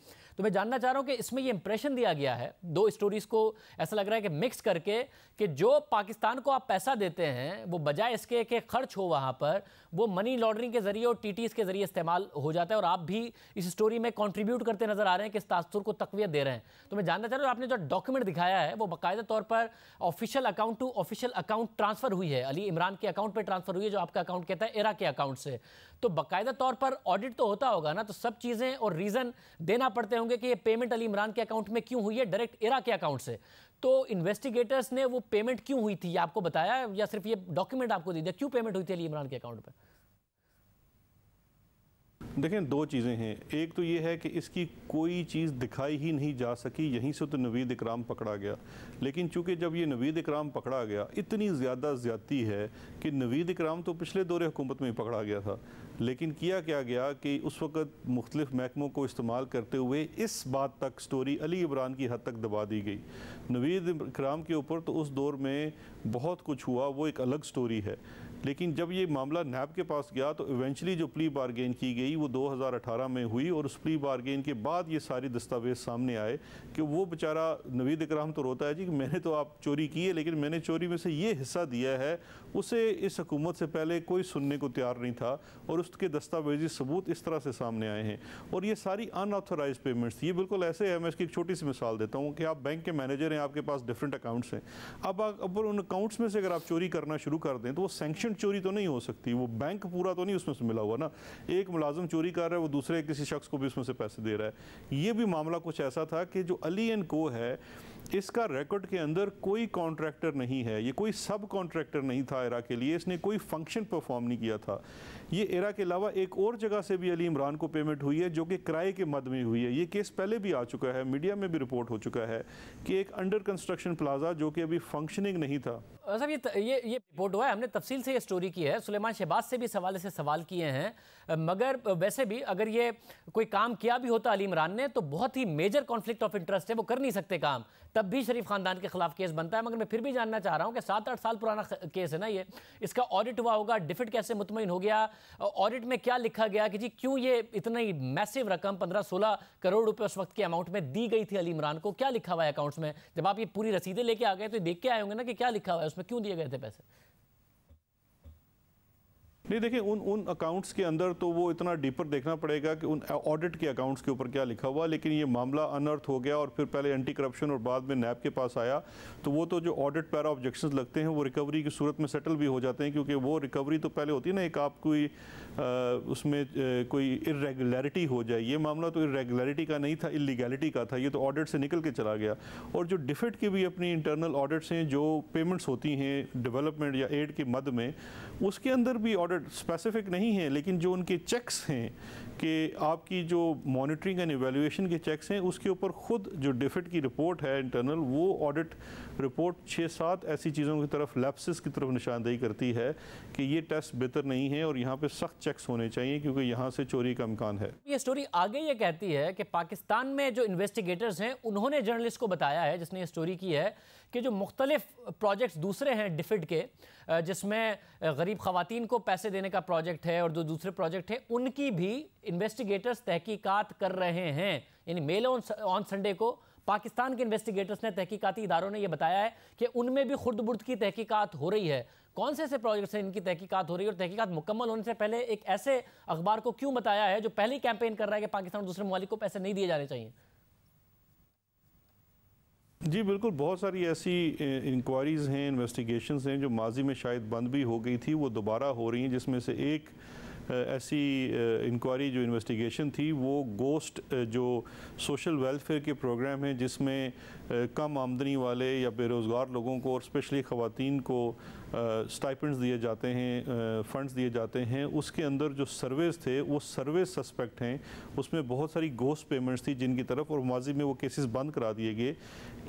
तो मैं जानना चाह रहा हूं कि इसमें ये इंप्रेशन दिया गया है, दो स्टोरीज को ऐसा लग रहा है कि मिक्स करके, कि जो पाकिस्तान को आप पैसा देते हैं वो बजाय इसके कि खर्च हो वहां पर, वो मनी लॉन्ड्रिंग के जरिए और टीटीएस के जरिए इस्तेमाल हो जाता है, और आप भी इस स्टोरी में कंट्रीब्यूट करते नजर आ रहे हैं कि इस तासुर को तकवीत दे रहे हैं। तो मैं जानना चाह रहा हूं, आपने जो डॉक्यूमेंट दिखाया है वो बाकायदा तौर पर official account to official account transfer हुई है, अली इमरान के अकाउंट पर ट्रांसफर हुई है, जो आपका अकाउंट कहता है इरा के अकाउंट से। तो बाकायदा तौर पर ऑडिट तो होता होगा ना, तो सब चीजें और रीजन देना पड़ते होंगे कि ये पेमेंट अली इमरान के अकाउंट में क्यों हुई है डायरेक्ट इरा के अकाउंट से। तो इन्वेस्टिगेटर्स ने वो पेमेंट क्यों हुई थी, ये आपको बताया या सिर्फ ये डॉक्यूमेंट आपको दे दिया, क्यों पेमेंट हुई थी अली इमरान के अकाउंट पे? देखें, दो चीज़ें हैं। एक तो ये है कि इसकी कोई चीज़ दिखाई ही नहीं जा सकी, यहीं से तो नवीद इकराम पकड़ा गया। लेकिन चूंकि जब ये नवीद इकराम पकड़ा गया, इतनी ज़्यादा ज़्यादती है कि नवीद इकराम तो पिछले दौरे हुकूमत में ही पकड़ा गया था, लेकिन किया क्या गया कि उस वक़्त मुख्तलिफ महकमों को इस्तेमाल करते हुए इस बात तक स्टोरी अली इमरान की हद तक दबा दी गई। नवीद इकराम के ऊपर तो उस दौर में बहुत कुछ हुआ, वो एक अलग स्टोरी है। लेकिन जब ये मामला नैब के पास गया तो इवेंचुअली जो प्ली बारगेन की गई वो 2018 में हुई, और उस प्ली बारगेन के बाद ये सारी दस्तावेज सामने आए कि वो बेचारा नवीद इकराम तो रोता है जी कि मैंने तो आप चोरी की है, लेकिन मैंने चोरी में से ये हिस्सा दिया है, उसे इस हुकूमत से पहले कोई सुनने को तैयार नहीं था, और उसके दस्तावेजी सबूत इस तरह से सामने आए हैं। और ये सारी अनऑथोराइज पेमेंट्स थी। ये बिल्कुल ऐसे है, मैं इसकी एक छोटी सी मिसाल देता हूँ कि आप बैंक के मैनेजर हैं, आपके पास डिफरेंट अकाउंट्स हैं। अब उन अकाउंट्स में से अगर आप चोरी करना शुरू कर दें तो वो सैंक्शन चोरी तो नहीं हो सकती, वो बैंक पूरा तो नहीं उसमें से मिला हुआ ना। एक मुलाजिम चोरी कर रहा है, वो दूसरे किसी शख्स को भी उसमें से पैसे दे रहा है। ये भी मामला कुछ ऐसा था कि जो अली एंड को है, इसका रिकॉर्ड के अंदर कोई कॉन्ट्रैक्टर नहीं है, ये कोई सब कॉन्ट्रैक्टर नहीं था इरा के लिए, इसने कोई फंक्शन परफॉर्म नहीं किया था। ये इरा के अलावा एक और जगह से भी अली इमरान को पेमेंट हुई है, जो कि किराए के मद में हुई है। ये केस पहले भी आ चुका है, मीडिया में भी रिपोर्ट हो चुका है कि एक अंडर कंस्ट्रक्शन प्लाजा जो कि अभी फंक्शनिंग नहीं था। साहब ये रिपोर्ट हुआ है, हमने तफसील से ये स्टोरी की है, सुलेमान शहबाज से भी इस हवाले से सवाल किए हैं। मगर वैसे भी अगर ये कोई काम किया भी होता अली इमरान ने, तो बहुत ही मेजर कॉन्फ्लिक्ट ऑफ इंटरेस्ट है, वो कर नहीं सकते काम, तब भी शरीफ खानदान के खिलाफ केस बनता है। मगर मैं फिर भी जानना चाह रहा हूं कि 7-8 साल पुराना केस है ना ये, इसका ऑडिट हुआ होगा, डिफिट कैसे मुतमईन हो गया, ऑडिट में क्या लिखा गया कि जी क्यों ये इतनी मैसिव रकम 15-16 करोड़ रुपए उस वक्त के अमाउंट में दी गई थी अली इमरान को, क्या लिखा हुआ है अकाउंट्स में? जब आप ये पूरी रसीदें लेके आ गए तो देख के आए होंगे ना कि क्या लिखा हुआ है उसमें, क्यों दिए गए थे पैसे? नहीं, देखिए उन अकाउंट्स के अंदर तो वो इतना डीपर देखना पड़ेगा कि उन ऑडिट के अकाउंट्स के ऊपर क्या लिखा हुआ, लेकिन ये मामला अनर्थ हो गया और फिर पहले एंटी करप्शन और बाद में नैब के पास आया, तो वो तो जो ऑडिट पैरा ऑब्जेक्शंस लगते हैं वो रिकवरी की सूरत में सेटल भी हो जाते हैं, क्योंकि वो रिकवरी तो पहले होती है ना, एक आप कोई उसमें कोई इरेगुलरिटी हो जाए। ये मामला तो इरेगुलरिटी का नहीं था, इलीगैलिटी का था, ये तो ऑडिट से निकल के चला गया। और जो डिफिट की भी अपनी इंटरनल ऑडिट्स हैं, जो पेमेंट्स होती हैं डेवलपमेंट या एड के मद में, उसके अंदर भी ऑडिट स्पेसिफिक नहीं है, लेकिन जो उनके चेक्स हैं कि आपकी जो मॉनिटरिंग एंड इवैल्यूएशन के चेक्स हैं, उसके ऊपर खुद जो डिफिट की रिपोर्ट है इंटरनल, वो ऑडिट रिपोर्ट 6-7 ऐसी चीज़ों की तरफ, लैप्सेस की तरफ निशानदेही करती है कि ये टेस्ट बेहतर नहीं है और यहाँ पे सख्त चेक्स होने चाहिए, क्योंकि यहाँ से चोरी का इम्कान है। ये स्टोरी आगे ये कहती है कि पाकिस्तान में जो इन्वेस्टिगेटर्स हैं उन्होंने जर्नलिस्ट को बताया है, जिसने ये स्टोरी की है, कि जो मुख्तलिफ प्रोजेक्ट्स दूसरे हैं डिफिड के, जिसमें गरीब ख़वातीन को पैसे देने का प्रोजेक्ट है और जो दूसरे प्रोजेक्ट है, उनकी भी इन्वेस्टिगेटर्स तहकीकात कर रहे हैं। यानी मेल ऑन संडे को पाकिस्तान के इन्वेस्टिगेटर्स ने, तहकीकाती इदारों ने यह बताया है कि उनमें भी खुर्द बुर्द की तहकीकात हो रही है। कौन से ऐसे प्रोजेक्ट्स हैं इनकी तहकीकात हो रही है, और तहकीकात मुकम्मल होने से पहले एक ऐसे अखबार को क्यों बताया है जो पहले ही कैंपेन कर रहा है कि पाकिस्तान और दूसरे ममालिक को पैसे नहीं दिए जाने चाहिए? जी बिल्कुल, बहुत सारी ऐसी इंक्वायरीज़ हैं, इन्वेस्टिगेशंस हैं जो माजी में शायद बंद भी हो गई थी, वो दोबारा हो रही हैं। जिसमें से एक ऐसी इंक्वायरी जो इन्वेस्टिगेशन थी, वो गोस्ट जो सोशल वेलफेयर के प्रोग्राम हैं, जिसमें कम आमदनी वाले या बेरोज़गार लोगों को और स्पेशली ख़वातीन को स्टाइपेंड्स दिए जाते हैं, फ़ंड्स दिए जाते हैं, उसके अंदर जो सर्वेस थे वो सर्वे सस्पेक्ट हैं। उसमें बहुत सारी गोस्ट पेमेंट्स थी जिनकी तरफ, और माजी में वो केसेस बंद करा दिए गए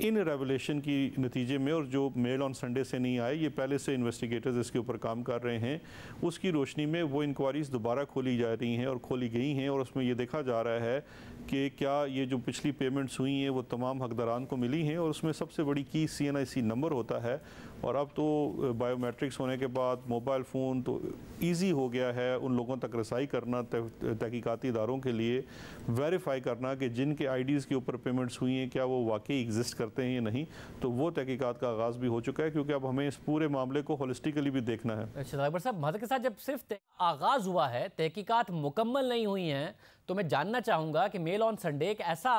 इन रेवलेशन की नतीजे में। और जो मेल ऑन संडे से नहीं आए, ये पहले से इन्वेस्टिगेटर्स इसके ऊपर काम कर रहे हैं, उसकी रोशनी में वो इंक्वायरीज़ दोबारा खोली जा रही हैं और खोली गई हैं। और उसमें ये देखा जा रहा है कि क्या ये जो पिछली पेमेंट्स हुई हैं वो तमाम हकदारान को मिली हैं, और उसमें सबसे बड़ी की CNIC नंबर होता है, और अब तो बायोमेट्रिक्स होने के बाद मोबाइल फ़ोन तो ईजी हो गया है उन लोगों तक रसाई करना, तहकीकाती इदारों के लिए वेरीफाई करना कि जिनके आईडीज़ के ऊपर पेमेंट्स हुई हैं क्या वो वाकई एग्जिस्ट करते हैं या नहीं। तो वो तहकीकात का आगाज़ भी हो चुका है, क्योंकि अब हमें इस पूरे मामले को होलिस्टिकली भी देखना है। अच्छा अकबर साहब, महद के साथ जब सिर्फ आगाज़ हुआ है, तहकीकात मुकम्मल नहीं हुई हैं, तो मैं जानना चाहूँगा कि मेल ऑन संडे एक ऐसा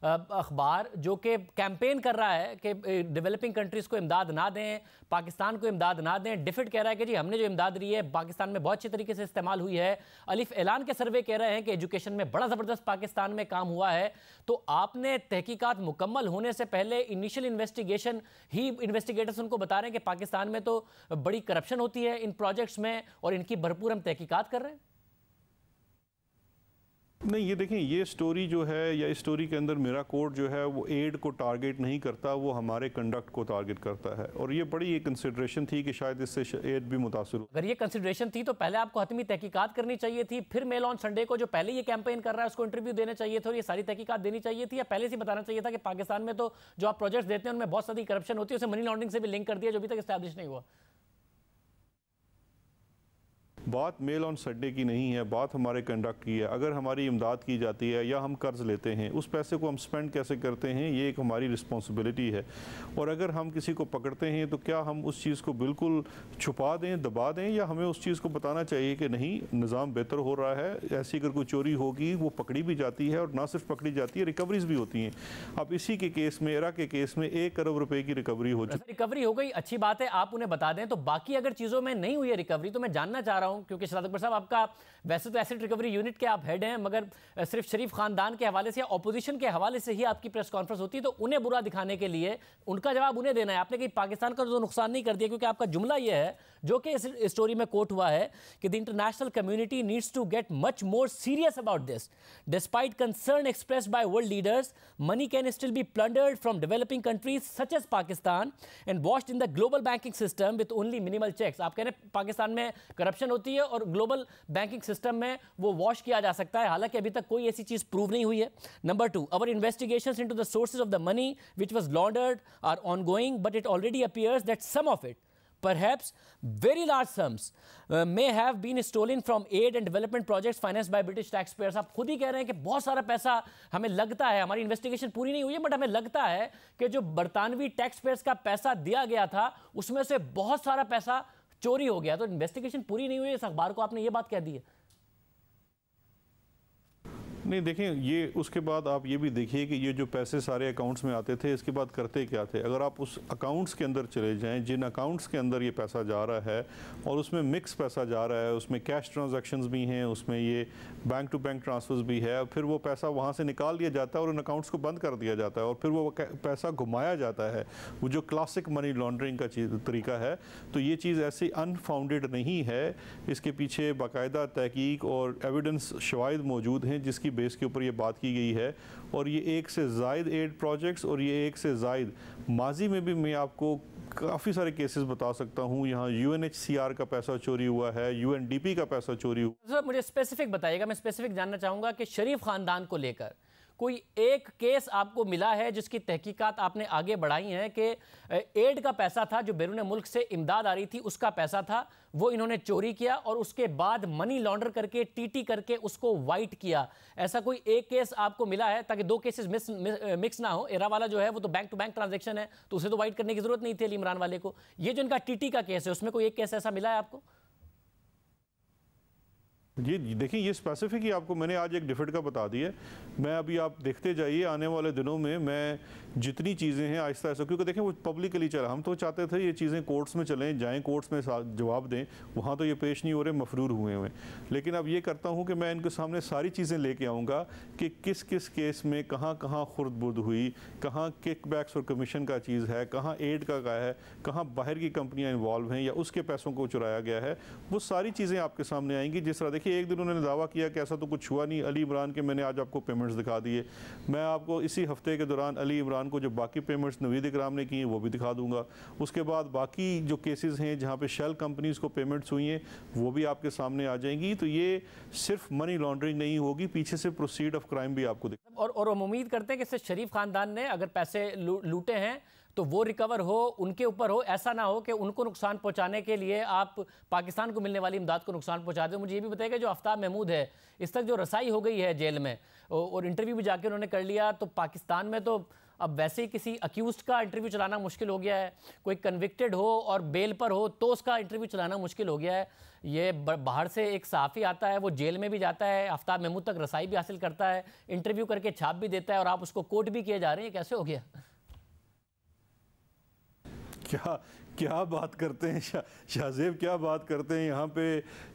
अखबार जो कि कैंपेन कर रहा है कि डेवलपिंग कंट्रीज़ को इमदाद ना दें, पाकिस्तान को इमदाद ना दें, डिफिट कह रहा है कि जी हमने जो इमदाद दी है पाकिस्तान में बहुत अच्छी तरीके से इस्तेमाल हुई है, अलिफ ऐलान के सर्वे कह रहे हैं कि एजुकेशन में बड़ा ज़बरदस्त पाकिस्तान में काम हुआ है। तो आपने तहकीकात मुकम्मल होने से पहले इनिशियल इन्वेस्टिगेशन ही इन्वेस्टिगेटर्स उनको बता रहे हैं कि पाकिस्तान में तो बड़ी करप्शन होती है इन प्रोजेक्ट्स में और इनकी भरपूर हम तहकीकात कर रहे हैं। नहीं, ये देखें, ये स्टोरी जो है या इस स्टोरी के अंदर मेरा कोड जो है वो एड को टारगेट नहीं करता, वो हमारे कंडक्ट को टारगेट करता है। और ये बड़ी एक कंसिडरेशन थी कि शायद इससे एड भी मुतासिर हो। अगर ये कंसिडरेशन थी तो पहले आपको हतमी तहकीकात करनी चाहिए थी, फिर मेल ऑन संडे को जो पहले ये कैंपेन कर रहा है उसको इंटरव्यू देना चाहिए था और ये सारी तहकीकात देनी चाहिए थी, या पहले से बताना चाहिए था कि पाकिस्तान में तो जो आप प्रोजेक्ट्स देते हैं उनमें बहुत सारी करप्शन होती है, उसे मनी लॉन्ड्रिंग से भी लिंक कर दिया जो अभी तक एस्टैब्लिश नहीं हुआ। बात मेल ऑन संडे की नहीं है, बात हमारे कंडक्ट की है। अगर हमारी इमदाद की जाती है या हम कर्ज लेते हैं, उस पैसे को हम स्पेंड कैसे करते हैं ये एक हमारी रिस्पॉन्सिबिलिटी है। और अगर हम किसी को पकड़ते हैं तो क्या हम उस चीज़ को बिल्कुल छुपा दें, दबा दें, या हमें उस चीज़ को बताना चाहिए कि नहीं, निज़ाम बेहतर हो रहा है, ऐसी अगर कोई चोरी होगी वो पकड़ी भी जाती है और ना सिर्फ पकड़ी जाती है, रिकवरीज भी होती हैं। अब इसी के केस में, इराक के केस में 1 करोड़ रुपए की रिकवरी हो चुकी। रिकवरी हो गई, अच्छी बात है, आप उन्हें बता दें। तो बाकी अगर चीज़ों में नहीं हुई है रिकवरी, तो मैं जानना चाह रहा हूं, क्योंकि शराद अकबर साहब आपका वैसे तो एसेट रिकवरी यूनिट के आप हेड हैं, मगर सिर्फ शरीफ खानदान के हवाले से या ऑपोजिशन के हवाले से ही आपकी प्रेस कॉन्फ्रेंस होती है, तो उन्हें बुरा दिखाने के लिए उनका जवाब उन्हें देना है। आपने कहीं पाकिस्तान का तो नुकसान नहीं कर दिया, क्योंकि आपका जुमला यह है जो कि इस स्टोरी में कोट हुआ है कि the international community needs to get much more serious about this. Despite concern expressed by world leaders, money can still be plundered from developing countries such as Pakistan and washed in the global banking system with only minimal checks. आप कह रहे हैं पाकिस्तान में करप्शन होती है और ग्लोबल बैंकिंग सिस्टम में वो वॉश किया जा सकता है, हालांकि अभी तक कोई ऐसी चीज प्रूव नहीं हुई है। Number 2, our investigations into the sources of the money which was laundered are ongoing, but it already appears that some of it, perhaps very large sums, may have been stolen from aid and development projects financed by British taxpayers। आप खुद ही कह रहे हैं कि बहुत सारा पैसा हमें लगता है, हमारी इन्वेस्टिगेशन पूरी नहीं हुई है, बट हमें लगता है कि जो बरतानवी टैक्स पेयर्स का पैसा दिया गया था उसमें से बहुत सारा पैसा चोरी हो गया। तो इन्वेस्टिगेशन पूरी नहीं हुई है, इस अखबार को आपने ये बात कह दी है। नहीं, देखें, ये उसके बाद आप ये भी देखिए कि ये जो पैसे सारे अकाउंट्स में आते थे, इसके बाद करते क्या थे। अगर आप उस अकाउंट्स के अंदर चले जाएं, जिन अकाउंट्स के अंदर ये पैसा जा रहा है और उसमें मिक्स पैसा जा रहा है, उसमें कैश ट्रांजैक्शंस भी हैं, उसमें ये बैंक टू बैंक ट्रांसफर्स भी है, फिर वो पैसा वहाँ से निकाल लिया जाता है और उन अकाउंट्स को बंद कर दिया जाता है और फिर वो पैसा घुमाया जाता है, वो जो क्लासिक मनी लॉन्ड्रिंग का तरीका है। तो ये चीज़ ऐसी अनफाउंडेड नहीं है, इसके पीछे बाकायदा तहकीक और एविडेंस शवाहिद मौजूद हैं जिसकी बेस के ऊपर ये बात की गई है। और ये 1 से ज़ायद एड प्रोजेक्ट्स और ये 1 से ज़ायद माजी में भी मैं आपको काफ़ी सारे केसेस बता सकता हूँ। यहाँ UNHCR का पैसा चोरी हुआ है, UNDP का पैसा चोरी हुआ। सर मुझे स्पेसिफिक बताइएगा, मैं स्पेसिफिक जानना चाहूँगा कि शरीफ ख़ानदान को लेकर कोई एक केस आपको मिला है जिसकी तहकीकात आपने आगे बढ़ाई हैं कि एड का पैसा था जो बैरून मुल्क से इमदाद आ रही थी, उसका पैसा था, वो इन्होंने चोरी किया और उसके बाद मनी लॉन्डर करके TT करके उसको वाइट किया। ऐसा कोई एक केस आपको मिला है, ताकि 2 केसेस मिक्स ना हो। एरा वाला जो है वो तो बैंक टू बैंक ट्रांजेक्शन है, तो उसे तो वाइट करने की जरूरत नहीं थी अली इमरान वाले को। ये जो इनका TT का केस है उसमें कोई एक केस ऐसा मिला है आपको? जी देखिए, ये स्पेसिफिक ही आपको मैंने आज एक डिफिट का बता दिया। मैं अभी आप देखते जाइए, आने वाले दिनों में मैं जितनी चीज़ें हैं आहिस्ता आहिस्ता, क्योंकि देखें वो पब्लिकली चला, हम तो चाहते थे ये चीज़ें कोर्ट्स में चलें, जाएं कोर्ट्स में जवाब दें, वहाँ तो ये पेश नहीं हो रहे, मफरूर हुए हुए। लेकिन अब ये करता हूँ कि मैं इनके सामने सारी चीज़ें लेके आऊँगा कि किस किस केस में कहाँ कहाँ खुर्द बुर्द हुई, कहाँ किकबैक्स और कमीशन का चीज़ है, कहाँ एड का है, कहाँ बाहर की कंपनियाँ इन्वॉल्व हैं या उसके पैसों को चुराया गया है। वो सारी चीज़ें आपके सामने आएंगी। जिस तरह देखिए, एक दिन उन्होंने दावा किया कि ऐसा तो कुछ हुआ नहीं, अली इमरान के मैंने आज आपको पेमेंट्स दिखा दिए। मैं आपको इसी हफ्ते के दौरान अली इमरान को जो बाकी पेमेंट्स नवीद इकराम ने की हैं वो भी दिखा दूंगा। उसके बाद बाकी जो केसेस हैं जहां पे शेल कंपनीज को पेमेंट्स हुई हैं वो भी आपके सामने आ जाएंगी। तो ये सिर्फ मनी लॉन्ड्रिंग नहीं होगी, पीछे से प्रोसीड ऑफ क्राइम भी आपको और हम उम्मीद करते हैं कि इससे शरीफ खानदान ने अगर पैसे लूटे हैं तो वो रिकवर हो, उनके ऊपर हो, ऐसा ना हो कि उनको नुकसान पहुंचाने के लिए आप पाकिस्तान को मिलने वाली इमदाद को नुकसान पहुंचा दो। मुझे ये भी बताइएगा, जो आफ्ताब महमूद है, इस तक जो रसाई हो गई है जेल में और इंटरव्यू भी जाके उन्होंने कर लिया, तो पाकिस्तान में तो अब वैसे ही किसी अक्यूज्ड का इंटरव्यू चलाना मुश्किल हो गया है। कोई कन्विक्टेड हो और बेल पर हो तो उसका इंटरव्यू चलाना मुश्किल हो गया है। ये बाहर से एक सहाफ़ी आता है, वो जेल में भी जाता है, आफ्ताब महमूद तक रसाई भी हासिल करता है, इंटरव्यू करके छाप भी देता है, और आप उसको कोर्ट भी किए जा रहे हैं। कैसे हो गया? क्या क्या बात करते हैं शाहजेब, क्या बात करते हैं। यहाँ पे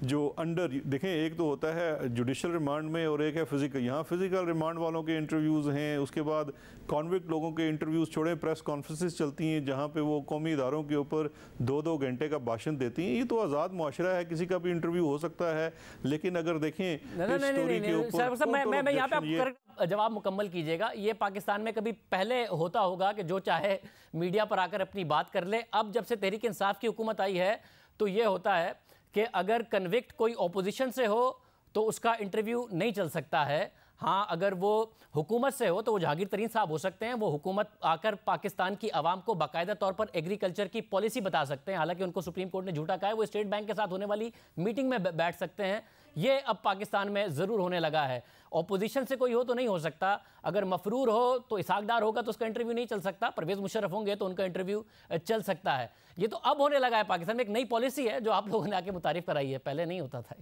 जो अंडर देखें, एक तो होता है जुडिशल रिमांड में और एक है फिजिकल। यहाँ फिजिकल रिमांड वालों के इंटरव्यूज़ हैं, उसके बाद कॉन्विक्ट लोगों के इंटरव्यूज़ छोड़े, प्रेस कॉन्फ्रेंसेस चलती हैं जहाँ पे वो कौमी इदारों के ऊपर 2-2 घंटे का भाषण देती हैं। ये तो आज़ाद मुआशरा है, किसी का भी इंटरव्यू हो सकता है। लेकिन अगर देखें स्टोरी के ऊपर, मैं यहाँ पे आपको जवाब मुकम्मल कीजिएगा। ये पाकिस्तान में कभी पहले होता होगा कि जो चाहे मीडिया पर आकर अपनी बात कर ले। अब जब से तहरीक इंसाफ की हुकूमत आई है तो ये होता है कि अगर कन्विक्ट कोई ऑपोजिशन से हो तो उसका इंटरव्यू नहीं चल सकता है। हाँ, अगर वो हुकूमत से हो तो वो जहांगीर तरीन साहब हो सकते हैं, वो हुकूमत आकर पाकिस्तान की आवाम को बाकायदा तौर पर एग्रीकल्चर की पॉलिसी बता सकते हैं। हालांकि उनको सुप्रीम कोर्ट ने झूठा कहा है। वो स्टेट बैंक के साथ होने वाली मीटिंग में बैठ सकते हैं। ये अब पाकिस्तान में ज़रूर होने लगा है। ऑपोजिशन से कोई हो तो नहीं हो सकता, अगर मफरूर हो तो इसाकदार होगा तो उसका इंटरव्यू नहीं चल सकता, परवेज़ मुशर्रफ होंगे तो उनका इंटरव्यू चल सकता है। ये तो अब होने लगा है पाकिस्तान में। एक नई पॉलिसी है जो आप लोगों ने आके मुतारिफ कराई है, पहले नहीं होता था।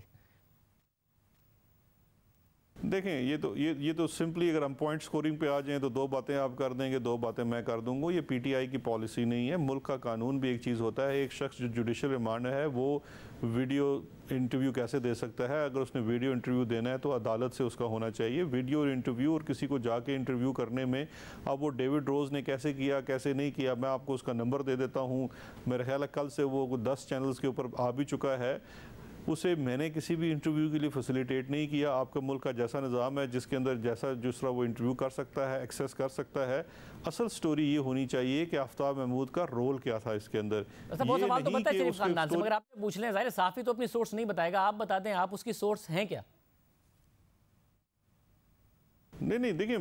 देखें, ये तो सिंपली अगर हम पॉइंट स्कोरिंग पे आ जाएं तो 2 बातें आप कर देंगे, 2 बातें मैं कर दूंगा। ये पीटीआई की पॉलिसी नहीं है। मुल्क का कानून भी एक चीज़ होता है। एक शख्स जो जुडिशल रिमांड है वो वीडियो इंटरव्यू कैसे दे सकता है? अगर उसने वीडियो इंटरव्यू देना है तो अदालत से उसका होना चाहिए। वीडियो इंटरव्यू और किसी को जाके इंटरव्यू करने में, अब वो डेविड रोज़ ने कैसे किया कैसे नहीं किया, मैं आपको उसका नंबर दे देता हूँ। मेरा ख्याल है कल से वो 10 चैनल्स के ऊपर आ भी चुका है। उसे मैंने किसी भी इंटरव्यू के लिए फैसिलिटेट नहीं किया। आपका मुल्क का जैसा निज़ाम है जिसके अंदर जिस तरह वो इंटरव्यू कर सकता है, एक्सेस कर सकता है। असल स्टोरी ये होनी चाहिए कि आफ्ताब महमूद का रोल क्या था इसके अंदर। बहुत सवाल तो पता है शरीफ खानदान से, मगर आप पूछ लें, ज़ाहिर साफ़ी तो अपनी सोर्स नहीं बताएगा। आप बता दें, आप उसकी सोर्स हैं क्या? नहीं, देखिए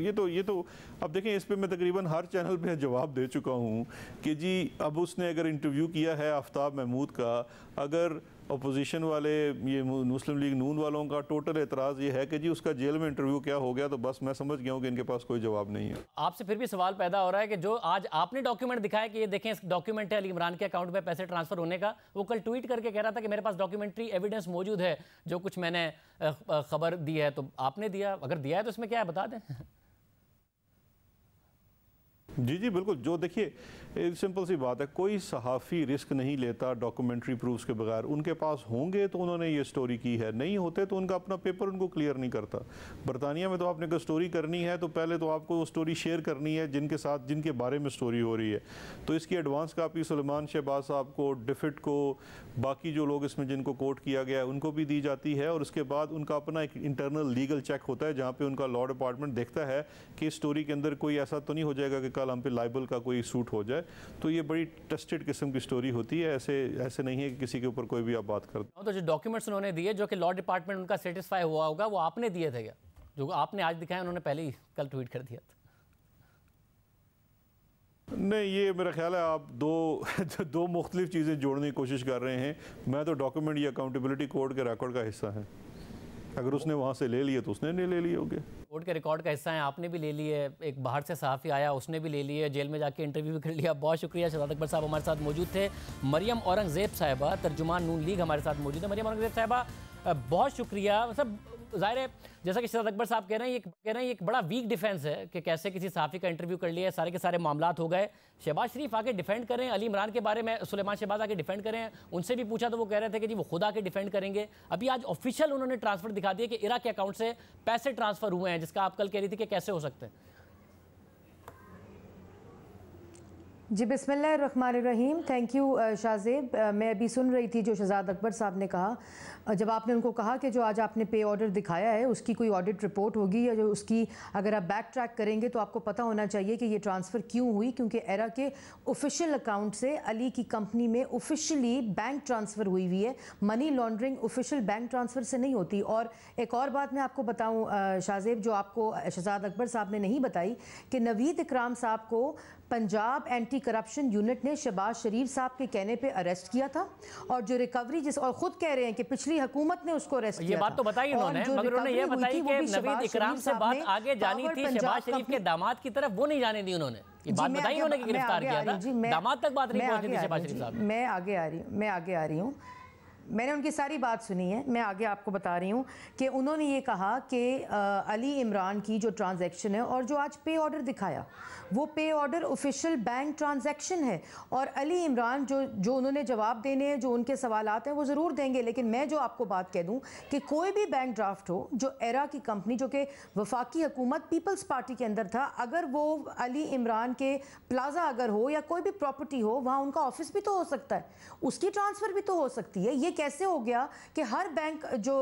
ये तो अब देखें, इस पे मैं तकरीबन हर चैनल पे जवाब दे चुका हूँ कि जी अब उसने अगर इंटरव्यू किया है आफ्ताब महमूद का, अगर अपोजिशन वाले ये मुस्लिम लीग नून वालों का टोटल एतराज़ ये है कि जी उसका जेल में इंटरव्यू क्या हो गया, तो बस मैं समझ गया हूँ कि इनके पास कोई जवाब नहीं है। आपसे फिर भी सवाल पैदा हो रहा है कि जो आज आपने डॉक्यूमेंट दिखाया कि ये देखें, इस डॉक्यूमेंट है अली इमरान के अकाउंट में पैसे ट्रांसफर होने का, वो कल ट्वीट करके कह रहा था कि मेरे पास डॉक्यूमेंट्री एविडेंस मौजूद है, जो कुछ मैंने खबर दी है। तो आपने दिया, अगर दिया है तो इसमें क्या है बता दें। जी बिल्कुल। जो देखिए, एक सिंपल सी बात है, कोई सहाफ़ी रिस्क नहीं लेता डॉक्यूमेंट्री प्रूफ्स के बगैर। उनके पास होंगे तो उन्होंने ये स्टोरी की है, नहीं होते तो उनका अपना पेपर उनको क्लियर नहीं करता। बरतानिया में तो आपने अगर स्टोरी करनी है तो पहले तो आपको वो स्टोरी शेयर करनी है जिनके साथ, जिनके बारे में स्टोरी हो रही है। तो इसकी एडवांस कापी सुलेमान शहबाज साहब को, डिफिट को, बाकी जो लोग इसमें जिनको कोट किया गया है उनको भी दी जाती है। और उसके बाद उनका अपना एक इंटरनल लीगल चेक होता है जहाँ पर उनका लॉ डिपार्टमेंट देखता है कि स्टोरी के अंदर कोई ऐसा तो नहीं हो जाएगा कि हम पे लाइबल का कोई सूट हो जाए। तो ये बड़ी टेस्टेड किस्म की स्टोरी होती है। ऐसे नहीं है कि किसी के ऊपर कोई भी आप बात करते। तो जो डॉक्यूमेंट्स उन्होंने दिए, जो कि लॉ डिपार्टमेंट उनका सेटिस्फाई हुआ होगा, वो आपने दिए थे क्या? जो आपने आज दिखाया उन्होंने पहले ही कल ट्वीट कर दिया था। नहीं, ये मेरा ख्याल है आप दो मुख्तलिफ चीज़ें जोड़ने की कोशिश कर रहे हैं। मैं तो डॉक्यूमेंट या अकाउंटेबिलिटी कोड के रिकॉर्ड का हिस्सा है। अगर उसने वहाँ से ले लिए तो उसने नहीं ले लिए होंगे। कोर्ट के रिकॉर्ड का हिस्सा है, आपने भी ले लिए, एक बाहर से सहाफ़ी आया उसने भी ले लिए, जेल में जाके इंटरव्यू भी कर लिया। बहुत शुक्रिया। शहजाद अकबर साहब हमारे साथ मौजूद थे। मरियम औरंगज़ेब साहिबा, तर्जुमान नून लीग, हमारे साथ मौजूद है। मरियम औरंगज़ेब साहिबा, बहुत शुक्रिया। मतलब ज़ाहिर है, जैसा कि शहजाद अकबर साहब कह रहे हैं, ये एक बड़ा वीक डिफेंस है कि कैसे किसी सहाफ़ी का इंटरव्यू कर लिया, सारे के सारे मामलात हो गए। शहबाज शरीफ आके डिफेंड करें, अली इमरान के बारे में सुलेमान शहबाज आके डिफेंड करें। उनसे भी पूछा तो वो कह रहे थे कि जी वो खुद आके डिफेंड करेंगे। अभी आज ऑफिशियल उन्होंने ट्रांसफर दिखा दिया कि इरा के अकाउंट से पैसे ट्रांसफर हुए हैं, जिसका आप कल कह रही थी कि कैसे हो सकते हैं। जी बिस्मिल्लाहिर्रहमानिर्रहीम। Thank you Shahzeb. मैं अभी सुन रही थी जो शहजाद अकबर साहब ने कहा। जब आपने उनको कहा कि जो आज आपने पे ऑर्डर दिखाया है उसकी कोई ऑडिट रिपोर्ट होगी या जो उसकी अगर आप बैक ट्रैक करेंगे तो आपको पता होना चाहिए कि ये ट्रांसफ़र क्यों हुई, क्योंकि एरा के ऑफिशियल अकाउंट से अली की कंपनी में ऑफिशियली बैंक ट्रांसफ़र हुई है। Money laundering official bank transfer से नहीं होती। और एक और बात मैं आपको बताऊँ शाहजेब, जो आपको शहजाद अकबर साहब ने नहीं बताई कि नवीद इकराम साहब को पंजाब एंटी करप्शन यूनिट ने शहबाज शरीफ साहब के कहने पे अरेस्ट किया था, और जो रिकवरी जिस और ख़ुद कह रहे हैं कि पिछली हुकूमत ने उसको अरेस्ट किया। ये बात तो बताई उन्होंने, मगर उन्होंने ये बताई कि नवीद इकराम से बात आगे जानी थी, शहबाज शरीफ के दामाद की तरफ वो नहीं जाने दी उन्होंने। ये बात बताई उन्होंने कि गिरफ्तार किया था, दामाद तक बात नहीं पहुंची थी शहबाज शरीफ साहब। मैं आगे आ रही हूँ, मैंने उनकी सारी बात सुनी है। मैं आगे आपको बता रही हूँ कि उन्होंने ये कहा कि अली इमरान की जो ट्रांजैक्शन है और जो आज पे ऑर्डर दिखाया वो पे ऑर्डर ऑफिशियल बैंक ट्रांजैक्शन है, और अली इमरान जो उन्होंने जवाब देने हैं, जो उनके सवालात हैं वो ज़रूर देंगे। लेकिन मैं जो आपको बात कह दूँ कि कोई भी बैंक ड्राफ्ट हो जो एरा की कंपनी जो कि वफाकी हुकूमत पीपल्स पार्टी के अंदर था, अगर वो अली इमरान के प्लाजा अगर हो या कोई भी प्रॉपर्टी हो, वहाँ उनका ऑफिस भी तो हो सकता है, उसकी ट्रांसफ़र भी तो हो सकती है। ये कैसे हो गया कि हर बैंक जो